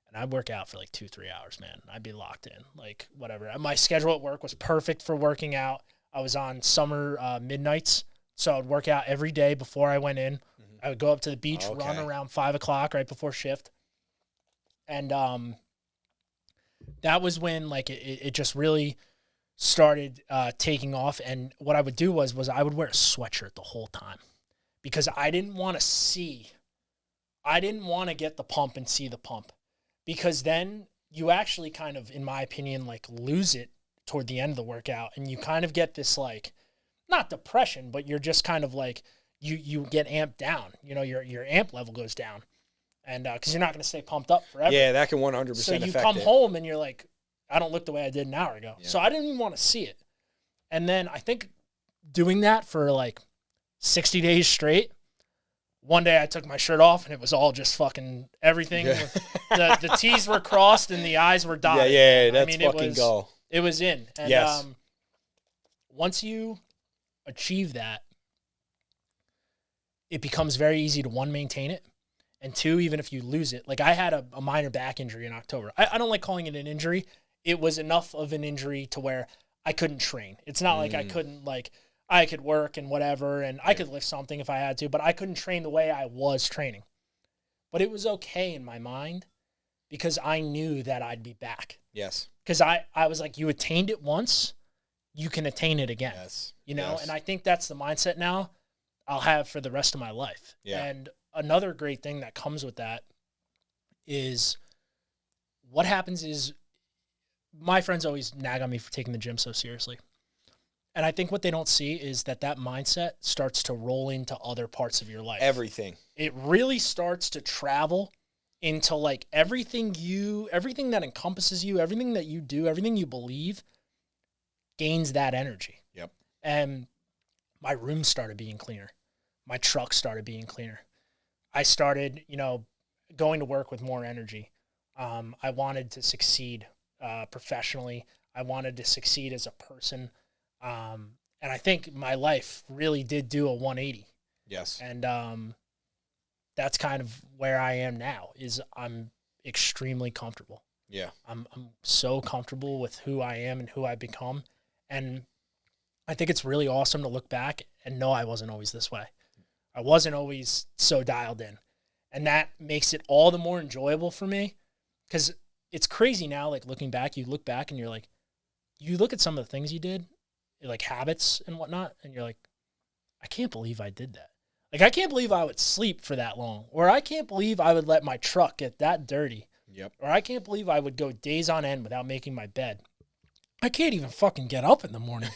and I'd work out for like 2-3 hours, man. I'd be locked in, like whatever. My schedule at work was perfect for working out. I was on summer midnights, so I'd work out every day before I went in. Mm-hmm. I would go up to the beach, run around 5 o'clock right before shift. And that was when like it just really started taking off. And what I would do was I would wear a sweatshirt the whole time because I didn't want to get the pump and see the pump, because then you actually kind of, in my opinion, like lose it toward the end of the workout, and you kind of get this like, not depression, but you're just kind of like, you get amped down, you know, your amp level goes down, and because you're not going to stay pumped up forever. Yeah, that can 100% affect it. So you come home and you're like, I don't look the way I did an hour ago. Yeah. So I didn't even want to see it. And then I think doing that for like 60 days straight, one day I took my shirt off and it was all just fucking everything. Yeah. The T's were crossed and the I's were dotted. Yeah, that's fucking go. It was in. And yes. Once you achieve that, it becomes very easy to, 1, maintain it, and 2, even if you lose it. Like I had a minor back injury in October. I don't like calling it an injury. It was enough of an injury to where I couldn't train. It's not like I couldn't, like, I could work and whatever, and I could lift something if I had to, but I couldn't train the way I was training. But it was okay in my mind because I knew that I'd be back. Yes. Because I was like, you attained it once, you can attain it again. Yes. You know, yes. And I think that's the mindset now I'll have for the rest of my life. Yeah. And another great thing that comes with that is what happens is my friends always nag on me for taking the gym so seriously. And I think what they don't see is that mindset starts to roll into other parts of your life. Everything. It really starts to travel into like everything that encompasses you, everything that you do, everything you believe gains that energy. Yep. And my room started being cleaner. My truck started being cleaner. I started, going to work with more energy. I wanted to succeed professionally. I wanted to succeed as a person. And I think my life really did do a 180. Yes. And that's kind of where I am now, is I'm extremely comfortable. Yeah. I'm so comfortable with who I am and who I've become. And I think it's really awesome to look back and know I wasn't always this way. I wasn't always so dialed in. And that makes it all the more enjoyable for me, because it's crazy now, like looking back, you look back and you're like, you look at some of the things you did, like habits and whatnot, and you're like, I can't believe I did that. Like, I can't believe I would sleep for that long, or I can't believe I would let my truck get that dirty. Yep. Or I can't believe I would go days on end without making my bed. I can't even fucking get up in the morning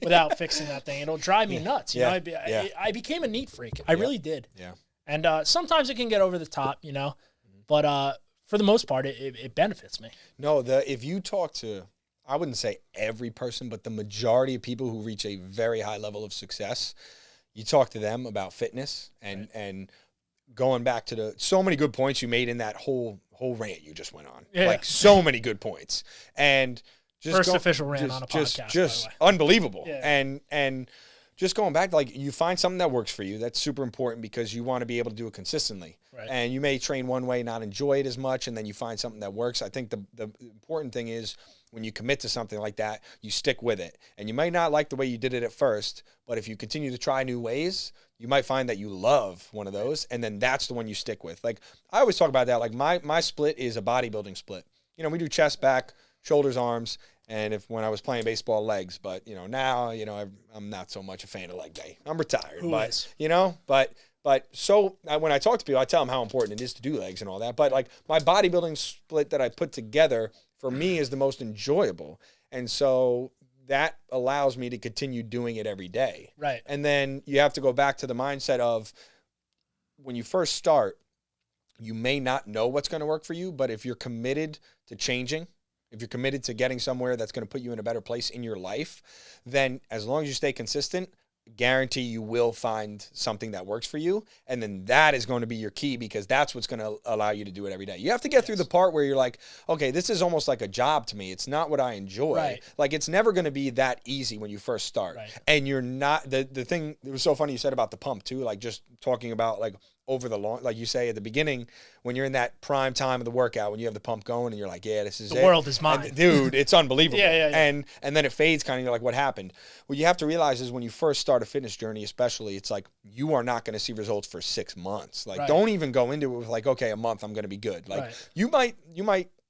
without fixing that thing. It'll drive me nuts. You know, I became a neat freak. I really did. Yeah. And sometimes it can get over the top, but for the most part, it benefits me. No, if you talk to, I wouldn't say every person, but the majority of people who reach a very high level of success, you talk to them about fitness and going back to so many good points you made in that whole rant you just went on. Yeah. Like so many good points. And just First official rant on a podcast, just by the way. unbelievable. Yeah. And just going back, like you find something that works for you. That's super important because you want to be able to do it consistently. Right. And you may train one way, not enjoy it as much, and then you find something that works. I think the important thing is when you commit to something like that, you stick with it. And you might not like the way you did it at first, but if you continue to try new ways, you might find that you love one of those, and then that's the one you stick with. Like I always talk about that. Like my split is a bodybuilding split. You know, we do chest, back, shoulders, arms, and when I was playing baseball, legs. But, you know, now, you know, I'm not so much a fan of leg day. I'm retired. Who is? You know, but so when I talk to people, I tell them how important it is to do legs and all that. But like my bodybuilding split that I put together for me is the most enjoyable. And so that allows me to continue doing it every day. Right. And then you have to go back to the mindset of when you first start, you may not know what's going to work for you, but if you're committed to changing, if you're committed to getting somewhere that's going to put you in a better place in your life, then as long as you stay consistent, guarantee you will find something that works for you. And then that is going to be your key because that's what's going to allow you to do it every day. You have to get through the part where you're like, okay, this is almost like a job to me. It's not what I enjoy. Right. Like it's never going to be that easy when you first start. Right. And you're not, the thing, it was so funny you said about the pump too, like just talking about like over the long, like you say at the beginning, when you're in that prime time of the workout, when you have the pump going and you're like, yeah, this is The it. world is mine. And, dude, it's unbelievable. Yeah. And then it fades kind of, you're like, what happened? What you have to realize is when you first start a fitness journey, especially, it's like you are not going to see results for 6 months. Like, don't even go into it with like, okay, a month, I'm going to be good. Like you might,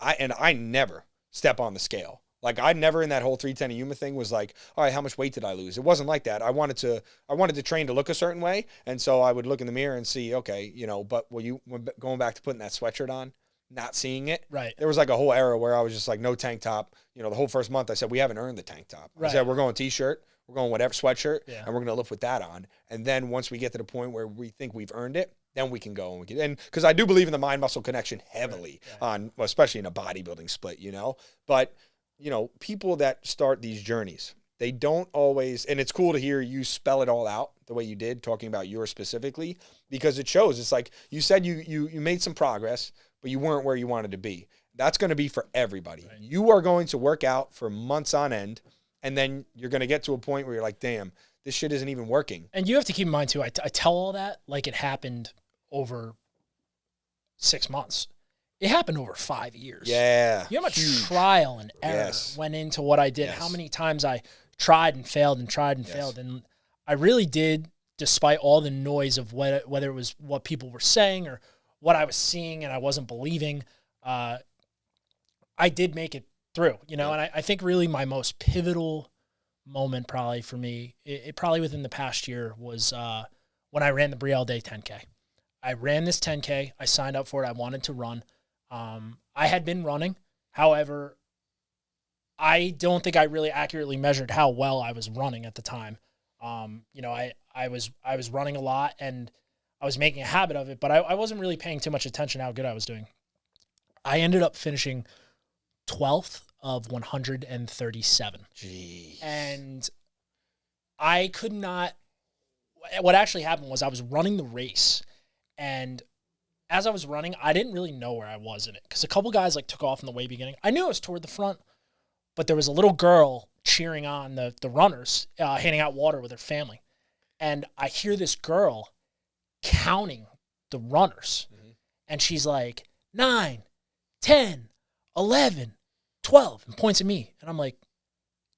I never step on the scale. Like I never in that whole 310 Yuma thing was like, all right, how much weight did I lose? It wasn't like that. I wanted to train to look a certain way. And so I would look in the mirror and see, okay, you know, but going back to putting that sweatshirt on, not seeing it. Right. There was like a whole era where I was just like, no tank top. You know, the whole first month I said, we haven't earned the tank top. Right. I said, we're going t-shirt, we're going whatever sweatshirt, and we're going to lift with that on. And then once we get to the point where we think we've earned it, then we can go and because I do believe in the mind muscle connection heavily on, especially in a bodybuilding split, you know, but you know, people that start these journeys, they don't always, and it's cool to hear you spell it all out the way you did, talking about yours specifically, because it shows. It's like you said you made some progress, but you weren't where you wanted to be. That's going to be for everybody. Right. You are going to work out for months on end, and then you're going to get to a point where you're like, damn, this shit isn't even working. And you have to keep in mind, too, I tell all that like it happened over 6 months. It happened over 5 years. Yeah. You know how much trial and error went into what I did, how many times I tried and failed and tried and failed. And I really did, despite all the noise of whether it was what people were saying or what I was seeing and I wasn't believing, I did make it through, you know. And I think really my most pivotal moment probably for me, it probably within the past year was when I ran the Brielle Day 10K. I ran this 10K. I signed up for it. I wanted to run. I had been running. However, I don't think I really accurately measured how well I was running at the time. You know, I was running a lot and I was making a habit of it, but I wasn't really paying too much attention to how good I was doing. I ended up finishing 12th of 137. Jeez. And I could not, what actually happened was I was running the race, and as I was running, I didn't really know where I was in it because a couple guys like took off in the way beginning. I knew I was toward the front, but there was a little girl cheering on the runners, handing out water with her family. And I hear this girl counting the runners. Mm-hmm. And she's like, 9, 10, 11, 12, and points at me. And I'm like,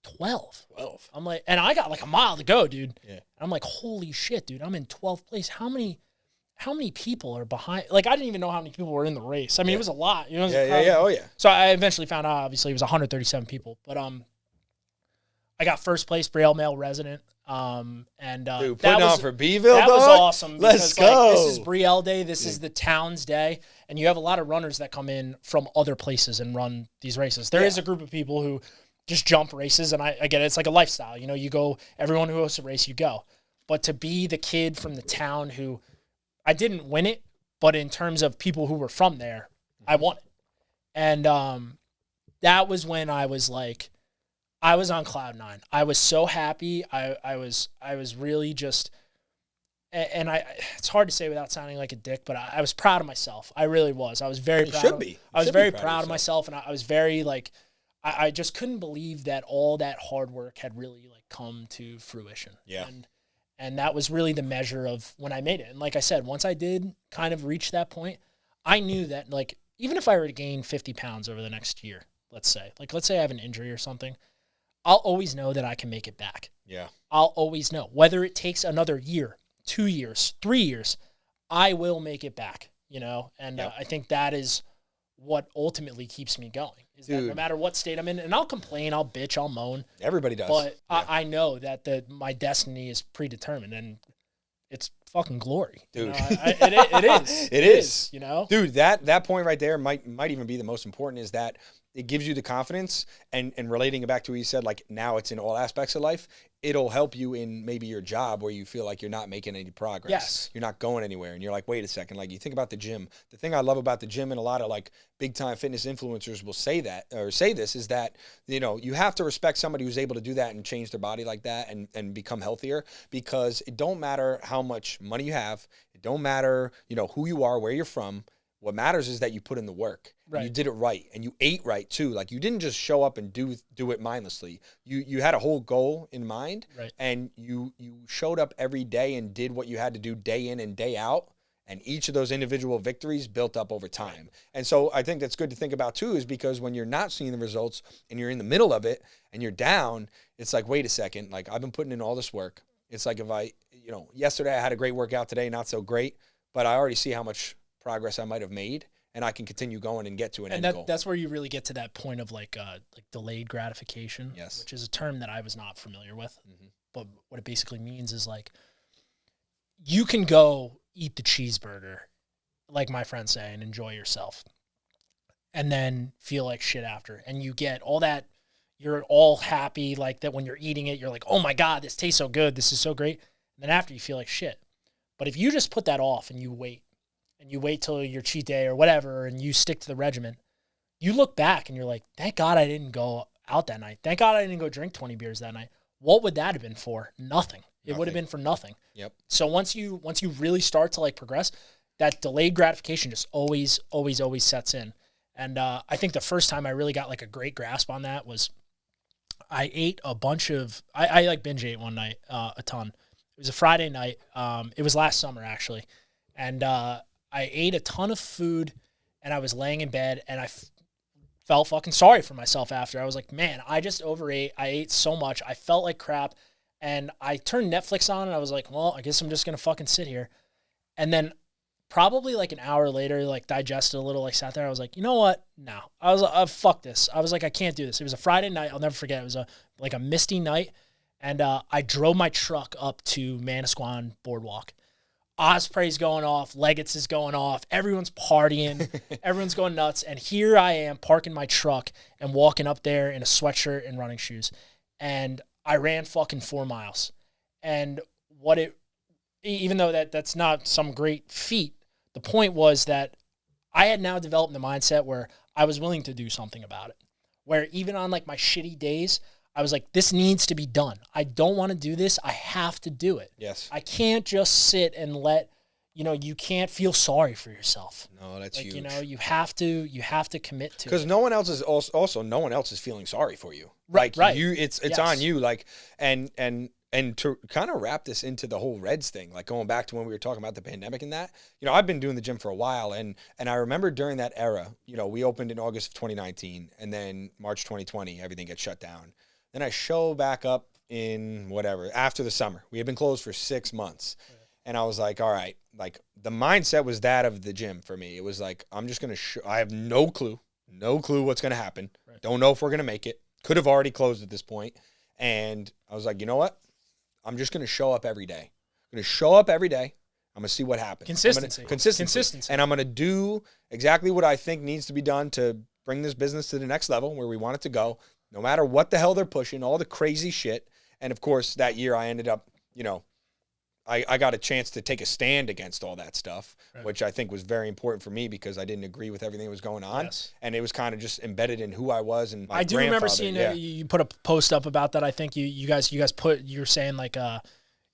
12. I'm like, and I got like a mile to go, dude. Yeah. And I'm like, holy shit, dude, I'm in 12th place. How many people are behind? Like, I didn't even know how many people were in the race. I mean, it was a lot. You know, Oh, yeah. So I eventually found out, obviously, it was 137 people. But I got first place, Brielle male resident. Dude, putting on for Beeville, that was awesome. Let's because, go. Like, this is Brielle Day. This is the town's day. And you have a lot of runners that come in from other places and run these races. There is a group of people who just jump races. And I get it. It's like a lifestyle. You know, you go, everyone who hosts a race, you go. But to be the kid from the town who, I didn't win it, but in terms of people who were from there, I won it. And that was when I was like, I was on cloud nine. I was so happy. I was really just and it's hard to say without sounding like a dick, but I was proud of myself. I really was. I was very proud. You should be. I was very proud of myself, and I was very like, I just couldn't believe that all that hard work had really like come to fruition. Yeah. And that was really the measure of when I made it. And like I said, once I did kind of reach that point, I knew that like even if I were to gain 50 pounds over the next year, let's say I have an injury or something, I'll always know that I can make it back. Yeah. I'll always know. Whether it takes another year, 2 years, 3 years, I will make it back, you know? And I think that is what ultimately keeps me going. Is that no matter what state I'm in, and I'll complain, I'll bitch, I'll moan. Everybody does. But I know that my destiny is predetermined, and it's fucking glory. Dude. You know, it is. It is. You know? Dude, that point right there might even be the most important, is that it gives you the confidence, and relating it back to what you said, like now it's in all aspects of life. It'll help you in maybe your job where you feel like you're not making any progress. Yes. You're not going anywhere. And you're like, wait a second. Like you think about the gym. The thing I love about the gym, and a lot of like big time fitness influencers will say that, or say this, is that, you know, you have to respect somebody who's able to do that and change their body like that and become healthier, because it don't matter how much money you have. It don't matter, you know, who you are, where you're from. What matters is that you put in the work. Right. You did it right, and you ate right too. Like you didn't just show up and do it mindlessly. You had a whole goal in mind, right. And you showed up every day and did what you had to do day in and day out. And each of those individual victories built up over time. And so I think that's good to think about too, is because when you're not seeing the results and you're in the middle of it and you're down, it's like, wait a second, like I've been putting in all this work. It's like if I, you know, yesterday I had a great workout, today not so great, but I already see how much progress I might have made, and I can continue going and get to an end goal. That's where you really get to that point of like delayed gratification, yes, which is a term that I was not familiar with. Mm-hmm. But what it basically means is like you can go eat the cheeseburger, like my friends say, and enjoy yourself, and then feel like shit after, and you get all that. You're all happy like that when you're eating it. You're like, oh my God, this tastes so good. This is so great. And then after you feel like shit. But if you just put that off and you wait till your cheat day or whatever, and you stick to the regimen, you look back and you're like, thank God I didn't go out that night. Thank God I didn't go drink 20 beers that night. What would that have been for? Nothing. It would have been for nothing. Yep. So once you really start to like progress, that delayed gratification just always sets in. And I think the first time I really got like a great grasp on that was I ate a bunch of, I like binge ate one night, a ton. It was a Friday night. It was last summer actually. And I ate a ton of food, and I was laying in bed, and I felt fucking sorry for myself after. I was like, man, I just overate. I ate so much. I felt like crap. And I turned Netflix on, and I was like, well, I guess I'm just going to fucking sit here. And then probably like an hour later, like digested a little, like sat there. I was like, you know what? No. I was like, fuck this. I was like, I can't do this. It was a Friday night. I'll never forget. It was like a misty night. And I drove my truck up to Manasquan Boardwalk. Osprey's going off, Leggett's is going off, everyone's partying, everyone's going nuts, and here I am parking my truck and walking up there in a sweatshirt and running shoes, and I ran fucking 4 miles, and even though that's not some great feat, the point was that I had now developed the mindset where I was willing to do something about it, where even on like my shitty days, I was like, this needs to be done. I don't want to do this. I have to do it. Yes. I can't just sit and you can't feel sorry for yourself. No, that's huge. You know, you have to commit to it. Because no one else is also no one else is feeling sorry for you. Right. Like it's on you. Like, and to kind of wrap this into the whole Reds thing, like going back to when we were talking about the pandemic and that, you know, I've been doing the gym for a while, and I remember during that era, you know, we opened in August of 2019, and then March 2020, everything gets shut down. Then I show back up in whatever, after the summer. We had been closed for 6 months. Right. And I was like, all right, like the mindset was that of the gym for me. It was like, I'm just going to I have no clue what's going to happen. Right. Don't know if we're going to make it. Could have already closed at this point. And I was like, you know what? I'm just going to show up every day. I'm going to show up every day. I'm going to see what happens. Consistency. And I'm going to do exactly what I think needs to be done to bring this business to the next level where we want it to go. No matter what the hell they're pushing, all the crazy shit. And, of course, that year I ended up, you know, I got a chance to take a stand against all that stuff, right, which I think was very important for me because I didn't agree with everything that was going on. Yes. And it was kind of just embedded in who I was. And I do remember seeing you put a post up about that. I think you guys put, you're saying like,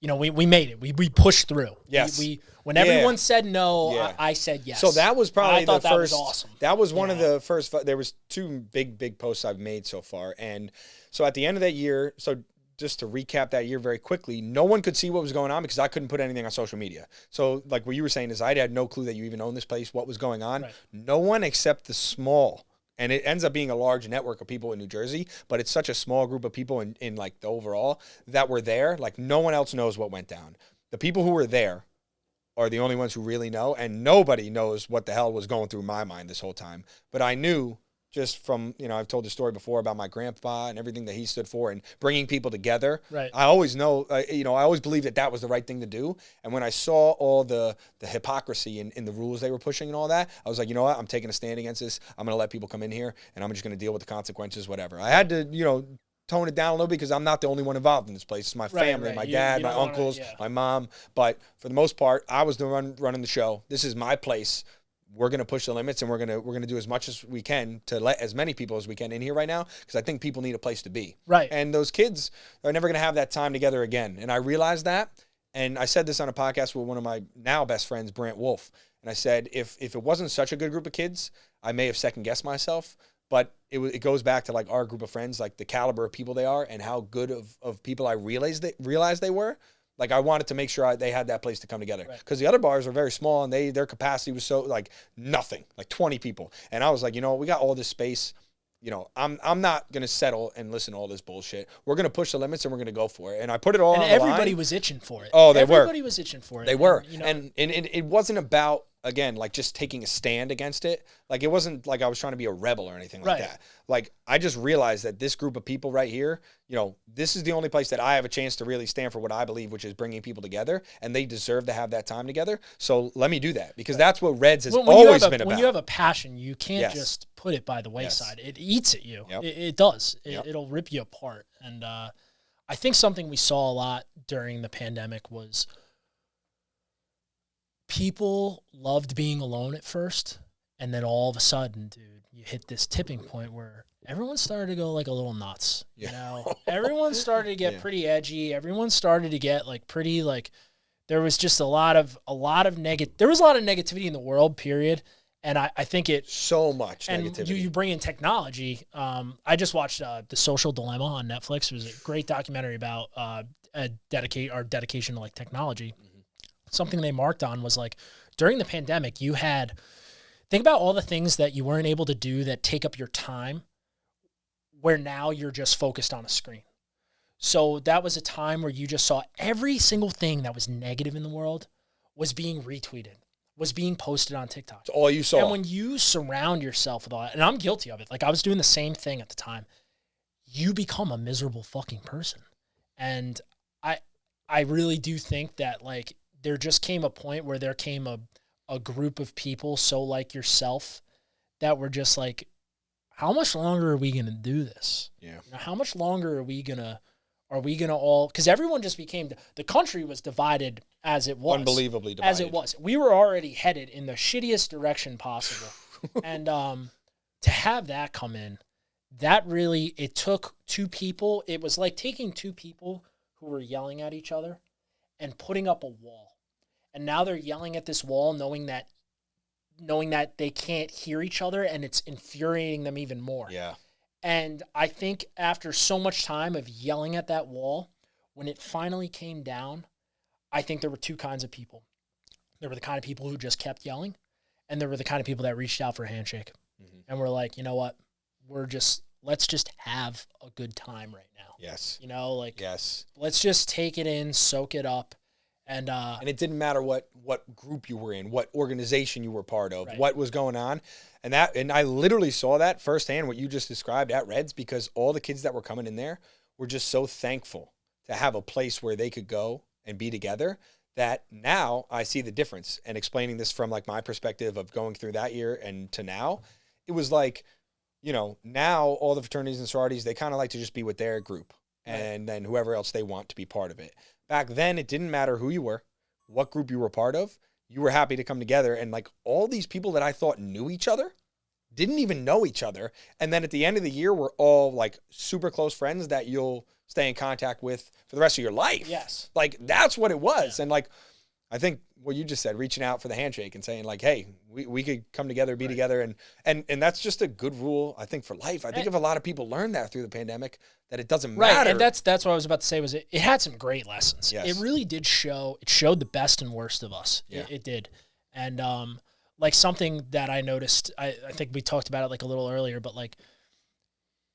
we made it. We pushed through. Yes. When everyone said no, Yeah. I said yes. So that was probably the first. That was awesome. That was one of the first. There was 2 big posts I've made so far, and so at the end of that year, so just to recap that year very quickly, no one could see what was going on because I couldn't put anything on social media. So like what you were saying is I had no clue that you even owned this place, what was going on. Right. No one except the small. And it ends up being a large network of people in New Jersey, but it's such a small group of people in like the overall that were there. Like no one else knows what went down. The people who were there are the only ones who really know, and nobody knows what the hell was going through my mind this whole time. But I knew just from, I've told the story before about my grandpa and everything that he stood for and bringing people together. Right. I always know, I always believed that was the right thing to do. And when I saw all the hypocrisy in the rules they were pushing and all that, I was like, you know what? I'm taking a stand against this. I'm going to let people come in here and I'm just going to deal with the consequences, whatever. I had to, tone it down a little bit because I'm not the only one involved in this place. It's my family, my dad, my uncles, my mom. But for the most part, I was the one running the show. This is my place. We're going to push the limits and we're going to do as much as we can to let as many people as we can in here right now because I think people need a place to be. Right. And those kids are never going to have that time together again. And I realized that. And I said this on a podcast with one of my now best friends, Brant Wolf. And I said, if it wasn't such a good group of kids, I may have second guessed myself. But it goes back to like our group of friends, like the caliber of people they are and how good of people I realized they were. Like I wanted to make sure they had that place to come together because the other bars are very small and their capacity was so like nothing, like 20 people. And I was like, we got all this space. I'm not going to settle and listen to all this bullshit. We're going to push the limits and we're going to go for it. And I put it all on the line. And everybody was itching for it. Oh, everybody was itching for it. They were. And it wasn't about, again, like just taking a stand against it. Like it wasn't like I was trying to be a rebel or anything like that. Like I just realized that this group of people right here, this is the only place that I have a chance to really stand for what I believe, which is bringing people together, and they deserve to have that time together. So let me do that because that's what Reds has always been about. When you have a passion, you can't just put it by the wayside. It eats at you. Yep. It does. It'll rip you apart. And I think something we saw a lot during the pandemic was people loved being alone at first, and then all of a sudden, dude, you hit this tipping point where everyone started to go like a little nuts. Everyone started to get pretty edgy. Everyone started to get like pretty like there was just a lot of negativity in the world, period. And I think it so much and negativity. You bring in technology. I just watched The Social Dilemma on Netflix. It was a great documentary about dedication to like technology. Mm-hmm. Something they marked on was like during the pandemic, think about all the things that you weren't able to do that take up your time, where now you're just focused on a screen. So that was a time where you just saw every single thing that was negative in the world was being retweeted, was being posted on TikTok. That's all you saw. And when you surround yourself with all that, and I'm guilty of it, like I was doing the same thing at the time, you become a miserable fucking person. And I really do think that like there just came a point where there came a group of people so like yourself that were just like, how much longer are we going to do this? Yeah. How much longer are we going to all, because everyone just became, the country was divided as it was. Unbelievably divided. As it was. We were already headed in the shittiest direction possible. And to have that come in, that really, it took two people. It was like taking two people who were yelling at each other and putting up a wall. And now they're yelling at this wall, knowing that they can't hear each other, and it's infuriating them even more. Yeah. And I think after so much time of yelling at that wall, when it finally came down, I think there were two kinds of people. There were the kind of people who just kept yelling, and there were the kind of people that reached out for a handshake. Mm-hmm. And we're like, you know what? Let's just have a good time right now. Yes. Yes. Let's just take it in, soak it up. And it didn't matter what group you were in, what organization you were part of, right. What was going on. And I literally saw that firsthand, what you just described at Reds, because all the kids that were coming in there were just so thankful to have a place where they could go and be together, that now I see the difference. And explaining this from like my perspective of going through that year and to now, it was like, now all the fraternities and sororities, they kind of like to just be with their group, right. And then whoever else they want to be part of it. Back then, it didn't matter who you were, what group you were part of. You were happy to come together. And like all these people that I thought knew each other didn't even know each other. And then at the end of the year, we're all like super close friends that you'll stay in contact with for the rest of your life. Yes. Like, that's what it was. Yeah. And, like, I think what you just said, reaching out for the handshake and saying, like, hey, we could come together, be together. And that's just a good rule, I think, for life. I think if a lot of people learned that through the pandemic, that it doesn't matter. Right, and that's what I was about to say was it had some great lessons. Yes. It really did show. It showed the best and worst of us. Yeah. It did. And like something that I noticed, I think we talked about it like a little earlier, but like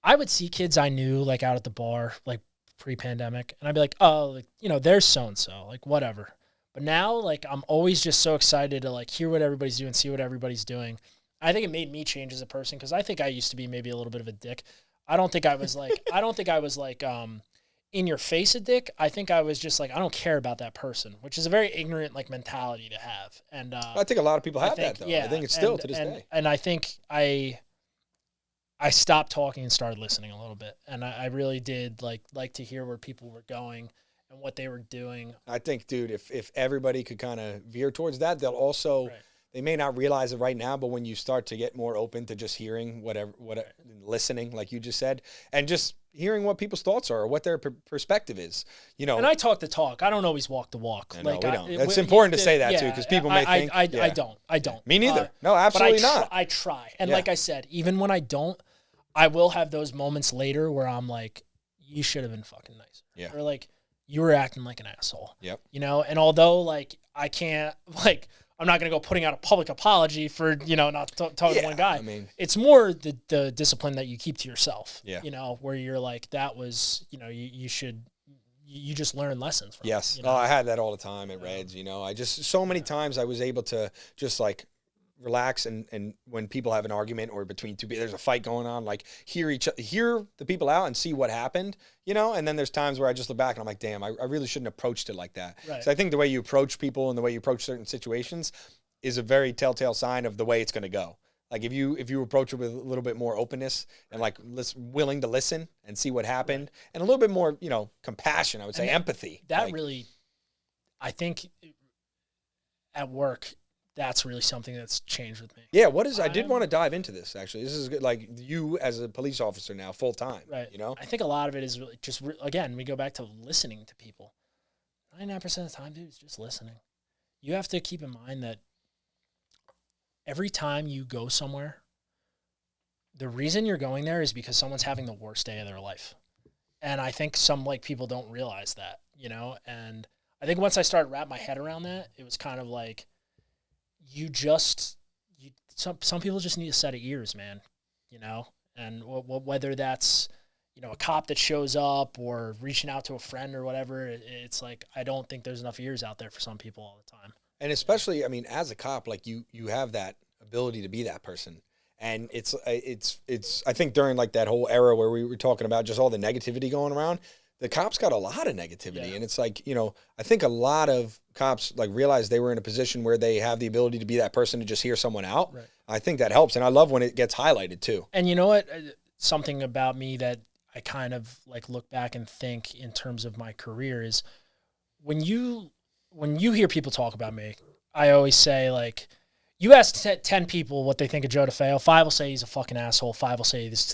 I would see kids I knew like out at the bar, like pre-pandemic, and I'd be like, oh, like, you know, there's so-and-so, like whatever. But now, like, I'm always just so excited to like hear what everybody's doing, see what everybody's doing. I think it made me change as a person because I think I used to be maybe a little bit of a dick. I don't think I was like in your face a dick. I think I was just like, I don't care about that person, which is a very ignorant like mentality to have. And I think a lot of people have that though. Yeah, I think it's still to this day. And I think I stopped talking and started listening a little bit. And I really did like to hear where people were going and what they were doing. I think, dude, if everybody could kind of veer towards that, they'll also, they may not realize it right now, but when you start to get more open to just hearing whatever, listening, like you just said, and just hearing what people's thoughts are or what their perspective is, you know. And I talk the talk. I don't always walk the walk. No, we don't. It's important to say that too, because people may think. I don't. Me neither. No, absolutely not. I try. And like I said, even when I don't, I will have those moments later where I'm like, you should have been fucking nicer. Yeah. Or like, you were acting like an asshole. Yep. You know, and although like I can't like I'm not going to go putting out a public apology for, you know, not talking to one guy. I mean, it's more the discipline that you keep to yourself. Yeah. You know, where you're like, that was, you know, you just learn lessons from yes. it. You know? Oh, I had that all the time at Reds, you know. I just, so many times I was able to just like relax and when people have an argument or between two people, there's a fight going on, like hear the people out and see what happened, you know. And then there's times where I just look back and I'm like, damn, I really shouldn't have approached it like that. Right. So I think the way you approach people and the way you approach certain situations is a very telltale sign of the way it's going to go. Like if you approach it with a little bit more openness and like willing to listen and see what happened and a little bit more, you know, compassion, I would say, empathy. That like, really, I think at work, that's really something that's changed with me. Yeah, I did want to dive into this, actually. This is good, like you as a police officer now, full time, right? You know? I think a lot of it is really just, again, we go back to listening to people. 99% of the time, dude, it's just listening. You have to keep in mind that every time you go somewhere, the reason you're going there is because someone's having the worst day of their life. And I think some like people don't realize that, you know? And I think once I started wrapping my head around that, it was kind of like, some people just need a set of ears, man, you know, and whether that's, you know, a cop that shows up or reaching out to a friend or whatever, it's like, I don't think there's enough ears out there for some people all the time. And especially, I mean, as a cop, like you have that ability to be that person. And it's, I think during like that whole era where we were talking about just all the negativity going around, the cops got a lot of negativity. And it's like, you know, I think a lot of cops like realized they were in a position where they have the ability to be that person to just hear someone out. Right. I think that helps. And I love when it gets highlighted too. And you know what? Something about me that I kind of like look back and think in terms of my career is when you hear people talk about me, I always say like, you ask 10 people what they think of Joe DeFeo, 5 will say he's a fucking asshole, 5 will say he's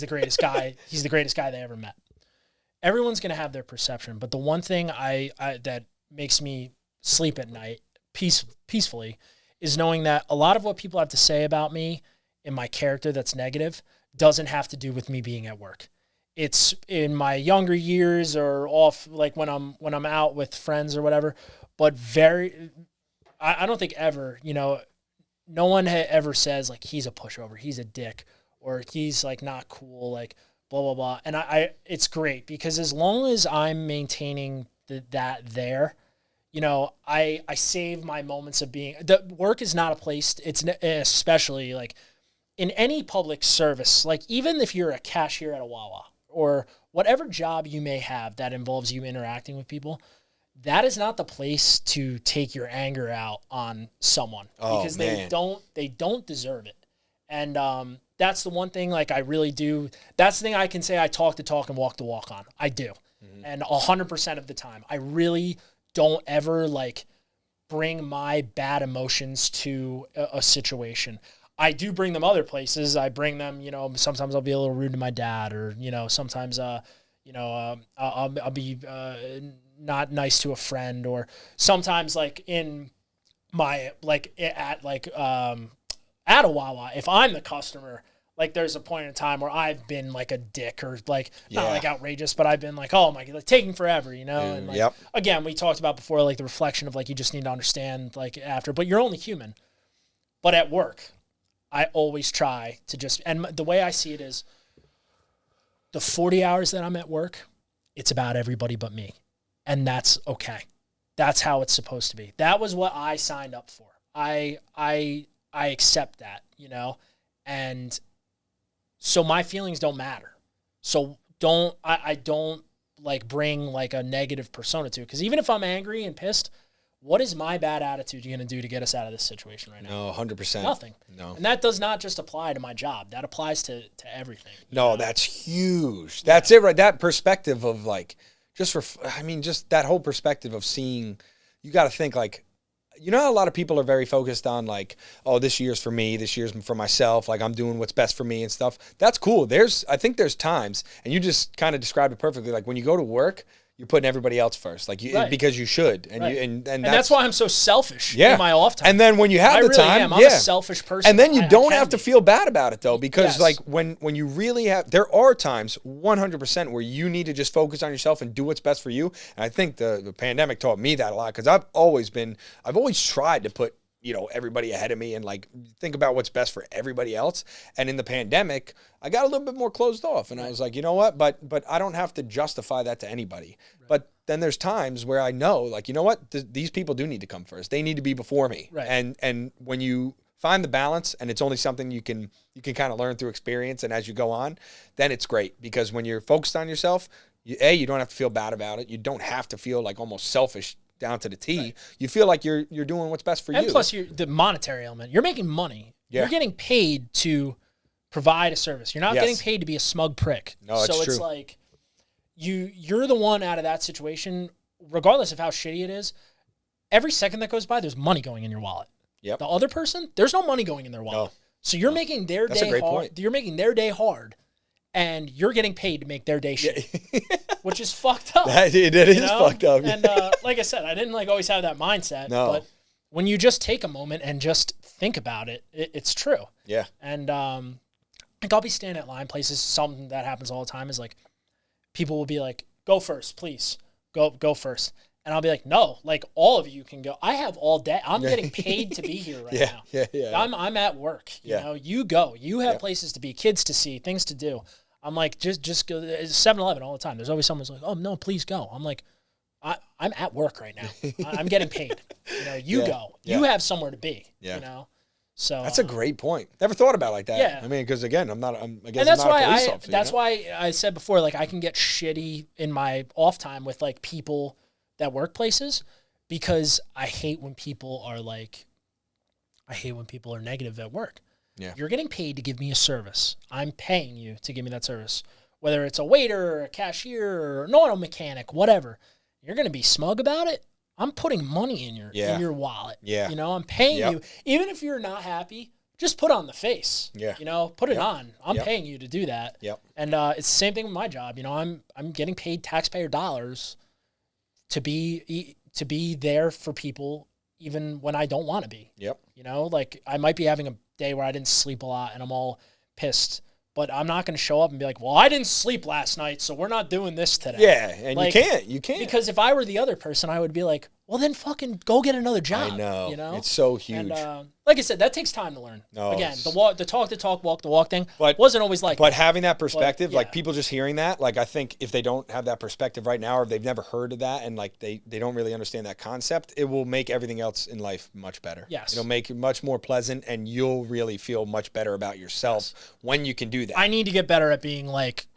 the greatest guy, he's the greatest guy they ever met. Everyone's going to have their perception, but the one thing I that makes me sleep at night peacefully is knowing that a lot of what people have to say about me in my character that's negative doesn't have to do with me being at work. It's in my younger years or off, like when I'm out with friends or whatever, but I don't think ever, you know, no one ever says like he's a pushover, he's a dick, or he's like not cool, like blah, blah, blah. And it's great because as long as I'm maintaining that there, you know, I save my moments of being, the work is not a place, it's especially like in any public service, like even if you're a cashier at a Wawa or whatever job you may have that involves you interacting with people, that is not the place to take your anger out on someone because they don't deserve it. And that's the one thing, like I really do. That's the thing I can say I talk the talk and walk the walk on. I do. Mm-hmm. And 100% of the time, I really don't ever like bring my bad emotions to a situation. I do bring them other places. I bring them, you know, sometimes I'll be a little rude to my dad or, you know, sometimes, I'll be not nice to a friend, or sometimes like in my at a Wawa, if I'm the customer, like there's a point in time where I've been like a dick, or like not like outrageous, but I've been like, oh my God, like taking forever, and like, again, we talked about before, like the reflection of like, you just need to understand like after, but you're only human. But at work, I always try to just, and the way I see it is the 40 hours that I'm at work, it's about everybody but me. And that's okay. That's how it's supposed to be. That was what I signed up for. I accept that, and so my feelings don't matter. So I don't like bring like a negative persona to it. Because even if I'm angry and pissed, what is my bad attitude going to do to get us out of this situation right now? No, 100%. Nothing. No. And that does not just apply to my job. That applies to everything. No, that's huge. That's it, right? That perspective of like, just that whole perspective of seeing, you got to think like, how a lot of people are very focused on like, oh, this year's for me, this year's for myself, like I'm doing what's best for me and stuff. That's cool. I think there's times, and you just kind of described it perfectly, like when you go to work, you're putting everybody else first, like because you should, and and that's why I'm so selfish in my off time. And then when you have the time, I'm a selfish person, and then you don't have to feel bad about it though, because like when you really have, there are times 100% where you need to just focus on yourself and do what's best for you. And I think the pandemic taught me that a lot, because I've always tried to put everybody ahead of me and like think about what's best for everybody else. And in the pandemic, I got a little bit more closed off, and I was like, you know what, but I don't have to justify that to anybody. Right. But then there's times where I know, like, you know what, these people do need to come first. They need to be before me. Right. And when you find the balance, and it's only something you can kind of learn through experience and as you go on, then it's great, because when you're focused on yourself, you don't have to feel bad about it. You don't have to feel like almost selfish down to the T. Right. You feel like you're doing what's best for you. And plus the monetary element. You're making money. Yeah. You're getting paid to provide a service. You're not getting paid to be a smug prick. No, it's true. It's like you're the one out of that situation, regardless of how shitty it is. Every second that goes by, there's money going in your wallet. Yep. The other person, there's no money going in their wallet. No. So you're making their day hard. Point. You're making their day hard, and you're getting paid to make their day shitty. Which is fucked up. It is fucked up. And like I said, I didn't like always have that mindset. No. But when you just take a moment and just think about it, it's true. Yeah. And like I'll be standing at line places. Something that happens all the time is like people will be like, "Go first, please. Go first." And I'll be like, "No, like all of you can go. I have all day. I'm getting paid to be here right now. Yeah. I'm at work. You go. You have places to be, kids to see, things to do." I'm like, just go. It's 7-Eleven all the time. There's always someone who's like, "Oh no, please go." I'm like, I'm at work right now. I'm getting paid. You go. You have somewhere to be. Yeah. So that's a great point. Never thought about it like that. Yeah. I mean, because again, I'm not a police officer. That's why I said before, like I can get shitty in my off time with like people that work places, because I hate when people are negative at work. Yeah. You're getting paid to give me a service. I'm paying you to give me that service. Whether it's a waiter or a cashier or an auto mechanic, whatever. You're going to be smug about it. I'm putting money in your wallet. Yeah. I'm paying you. Even if you're not happy, just put on the face. Yeah. Put it on. I'm paying you to do that. Yep. And it's the same thing with my job. I'm getting paid taxpayer dollars to be there for people even when I don't want to be. Yep. Like I might be having a day where I didn't sleep a lot and I'm all pissed, but I'm not going to show up and be like, "Well, I didn't sleep last night, so we're not doing this today." Yeah, and like, you can't. Because if I were the other person, I would be like, "Well, then fucking go get another job." I know. It's so huge. And like I said, that takes time to learn. No, again, the talk, walk the walk thing wasn't always like But having that perspective, like people just hearing that, like I think if they don't have that perspective right now, or they've never heard of that, and like they don't really understand that concept, it will make everything else in life much better. Yes. It'll make it much more pleasant, and you'll really feel much better about yourself when you can do that. I need to get better at being like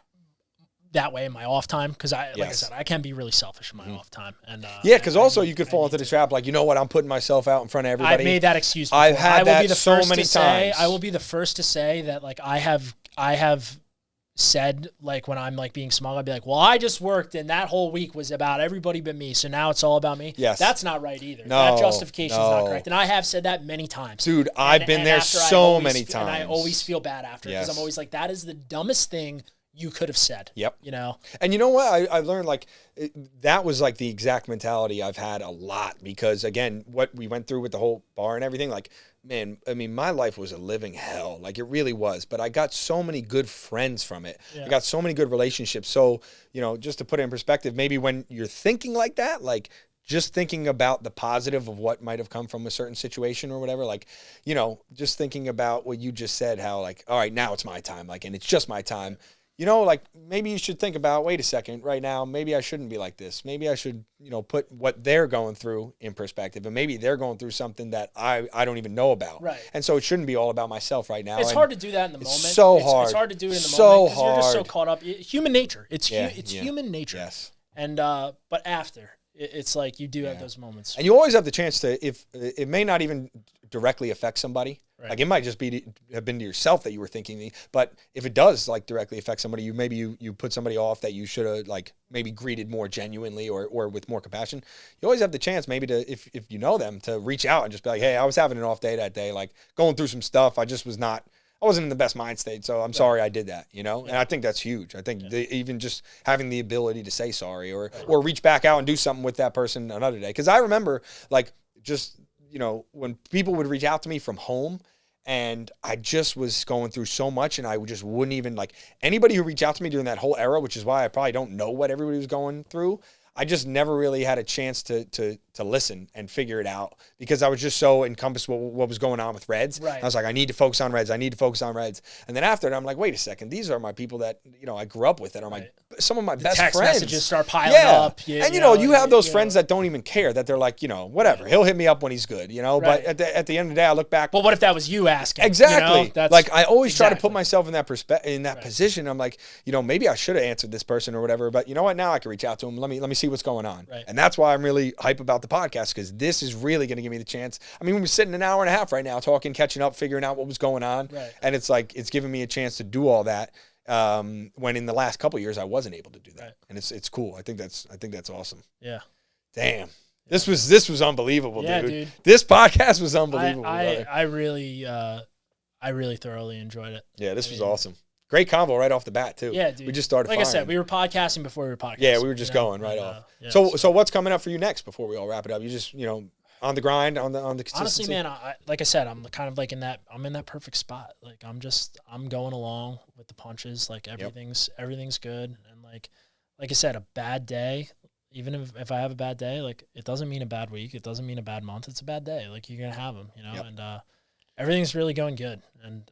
that way in my off time, because I said, I can be really selfish in my off time. And because also you could fall into the trap, like, I'm putting myself out in front of everybody. I've made that excuse before. I've had that so many times. I will be the first to say that, like, I have said, like, when I'm like being smug, I'd be like, "Well, I just worked and that whole week was about everybody but me, so now it's all about me." Yes. That's not right either. That justification is not correct. And I have said that many times. Dude, I've been there so many times. And I always feel bad after, because I'm always like, that is the dumbest thing you could have said. Yep. You know? And you know what? I learned like that was like the exact mentality I've had a lot because again, what we went through with the whole bar and everything, like, man, I mean, my life was a living hell. Like it really was, but I got so many good friends from it. Yeah. I got so many good relationships. So, you know, just to put it in perspective, maybe when you're thinking like that, like just thinking about the positive of what might have come from a certain situation or whatever, like, you know, just thinking about what you just said, how like, all right, now it's my time. Like, and it's just my time. You know, like maybe you should think about, wait a second, right now, maybe I shouldn't be like this. Maybe I should, you know, put what they're going through in perspective. And maybe they're going through something that I don't even know about. Right. And so it shouldn't be all about myself right now. It's hard to do that in the moment. So hard. It's hard to do it in the so moment because you're just so hard. caught up. Human nature. It's human nature. Yes. And but after, it's like you do have those moments. And you always have the chance to, if it may not even directly affect somebody. Right. Like it might just have been to yourself that you were thinking, but if it does like directly affect somebody, you put somebody off that you should have like maybe greeted more genuinely or with more compassion. You always have the chance maybe to, if you know them, to reach out and just be like, hey, I was having an off day that day, like going through some stuff. I wasn't in the best mind state, so I'm sorry I did that, you know? And I think that's huge. I think even just having the ability to say sorry or reach back out and do something with that person another day. Because I remember, like, just, you know, when people would reach out to me from home and I just was going through so much and I just wouldn't even, like, anybody who reached out to me during that whole era, which is why I probably don't know what everybody was going through, I just never really had a chance to listen and figure it out because I was just so encompassed with what was going on with Reds. Right. I was like, I need to focus on Reds. I need to focus on Reds. And then after it, I'm like, wait a second. These are my people that, you know, I grew up with that are some of my best text friends. Messages start piling up. And, you know, you have those friends that don't even care, that they're like, you know, whatever. He'll hit me up when he's good, you know. But at the end of the day, I look back. But what if that was you asking? Exactly. You know? Like, I always try to put myself in that position. I'm like, you know, maybe I should have answered this person or whatever. But you know what? Now I can reach out to him. Let me see what's going on. Right. And that's why I'm really hype about the podcast, because this is really going to give me the chance. I mean, we're sitting an hour and a half right now talking, catching up, figuring out what was going on. Right. And it's like, it's giving me a chance to do all that when in the last couple of years I wasn't able to do that. Right. And it's cool. I think that's awesome. Yeah. Damn. This was unbelievable, dude. This podcast was unbelievable. I really thoroughly enjoyed it. Yeah, this was awesome. Great convo right off the bat, too. Yeah, dude. We just started Like firing. I said, we were podcasting before we were podcasting. Yeah, we were just going right off. Yeah, so what's coming up for you next before we all wrap it up? You just, you know, on the grind, on the consistency? Honestly, man, like I said, I'm kind of like I'm in that perfect spot. Like I'm going along with the punches. Like everything's good. And like I said, a bad day, even if I have a bad day, like it doesn't mean a bad week. It doesn't mean a bad month. It's a bad day. Like you're going to have them, you know, and everything's really going good. And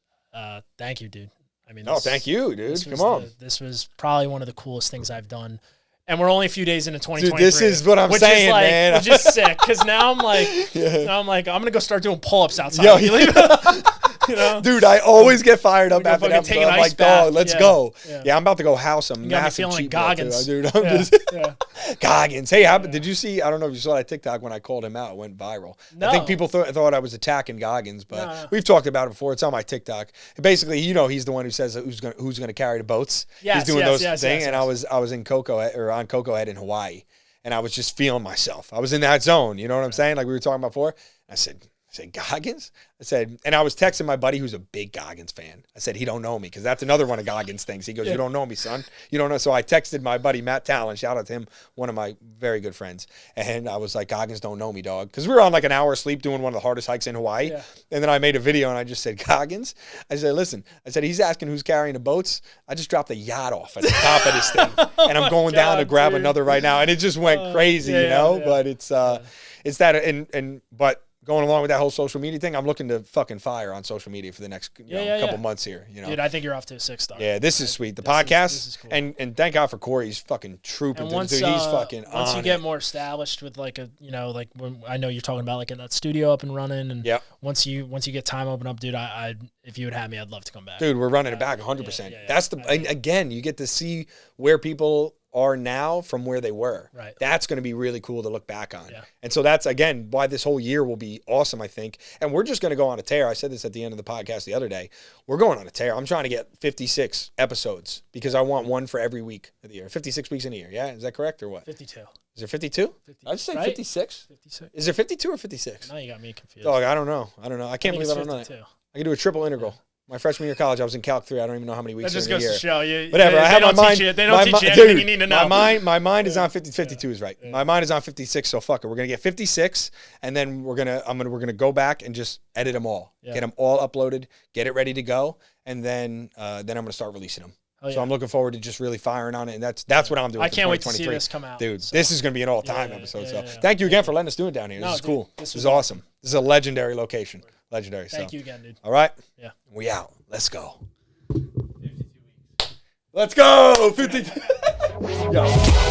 thank you, dude. I mean, thank you, dude. Come on. This was probably one of the coolest things I've done. And we're only a few days into 2023. Dude, this is what I'm saying, man. Which is sick, because now I'm like, I'm going to go start doing pull-ups outside. You know? Dude, I always get fired up after that episode. I'm like, dog, let's go. Yeah, I'm about to go house a massive cheap Goggins. Dude, I'm just Goggins. Hey, did you see? I don't know if you saw that TikTok when I called him out. It went viral. No. I think people thought I was attacking Goggins, but we've talked about it before. It's on my TikTok. Basically, you know, he's the one who says who's going to carry the boats. He's doing those things, and I was in on Cocoa Head in Hawaii, and I was just feeling myself. I was in that zone. You know what I'm saying? Like we were talking about before. I said, Goggins? And I was texting my buddy who's a big Goggins fan. I said, he don't know me, because that's another one of Goggins' things. He goes, you don't know me, son. You don't know. So I texted my buddy, Matt Talon, shout out to him, one of my very good friends. And I was like, Goggins don't know me, dog. Because we were on like an hour of sleep doing one of the hardest hikes in Hawaii. Yeah. And then I made a video and I just said, Goggins? I said, listen, he's asking who's carrying the boats. I just dropped a yacht off at the top of this thing. And I'm going down to grab another right now. And it just went crazy, you know? But it's that, but going along with that whole social media thing, I'm looking to fucking fire on social media for the next couple months here. You know, dude, I think you're off to a 6 star. Yeah, this is sweet. The podcast, this is cool. and thank God for Corey. He's fucking trooping. And once, dude, he's fucking once you get more established with like a, you know, like when I know you're talking about like in that studio up and running, and once you get time open up, dude, I if you would have me, I'd love to come back. Dude, we're running it back 100%. That's again, you get to see where people are now from where they were. Right. That's going to be really cool to look back on. Yeah. And so that's, again, why this whole year will be awesome, I think. And we're just going to go on a tear. I said this at the end of the podcast the other day. We're going on a tear. I'm trying to get 56 episodes because I want one for every week of the year. 56 weeks in a year. Yeah? Is that correct or what? 52. Is there 52? I just say 56? 56. Is there 52 or 56? Now you got me confused. Dog, I don't know. I can't believe I don't know that. I can do a triple integral. My freshman year of college, I was in Calc 3. I don't even know how many weeks. That just in a goes year. to show you. Whatever. They, I have don't my mind. teach you. They don't teach you anything dude, you need to know. My mind is on 52 is right. My mind is on 56. So fuck it. We're gonna get 56, and then we're gonna go back and just edit them all, get them all uploaded, get it ready to go, and then I'm gonna start releasing them. Oh, yeah. So I'm looking forward to just really firing on it, and that's what I'm doing. I for can't wait to see 2023. this come out, dude. so. This is gonna be an all-time episode. So thank you again for letting us do it down here. This is cool. This is awesome. This is a legendary location. Legendary. Thank you again, dude. All right. Yeah. We out. Let's go. 52 weeks. Let's go. 52. Yo.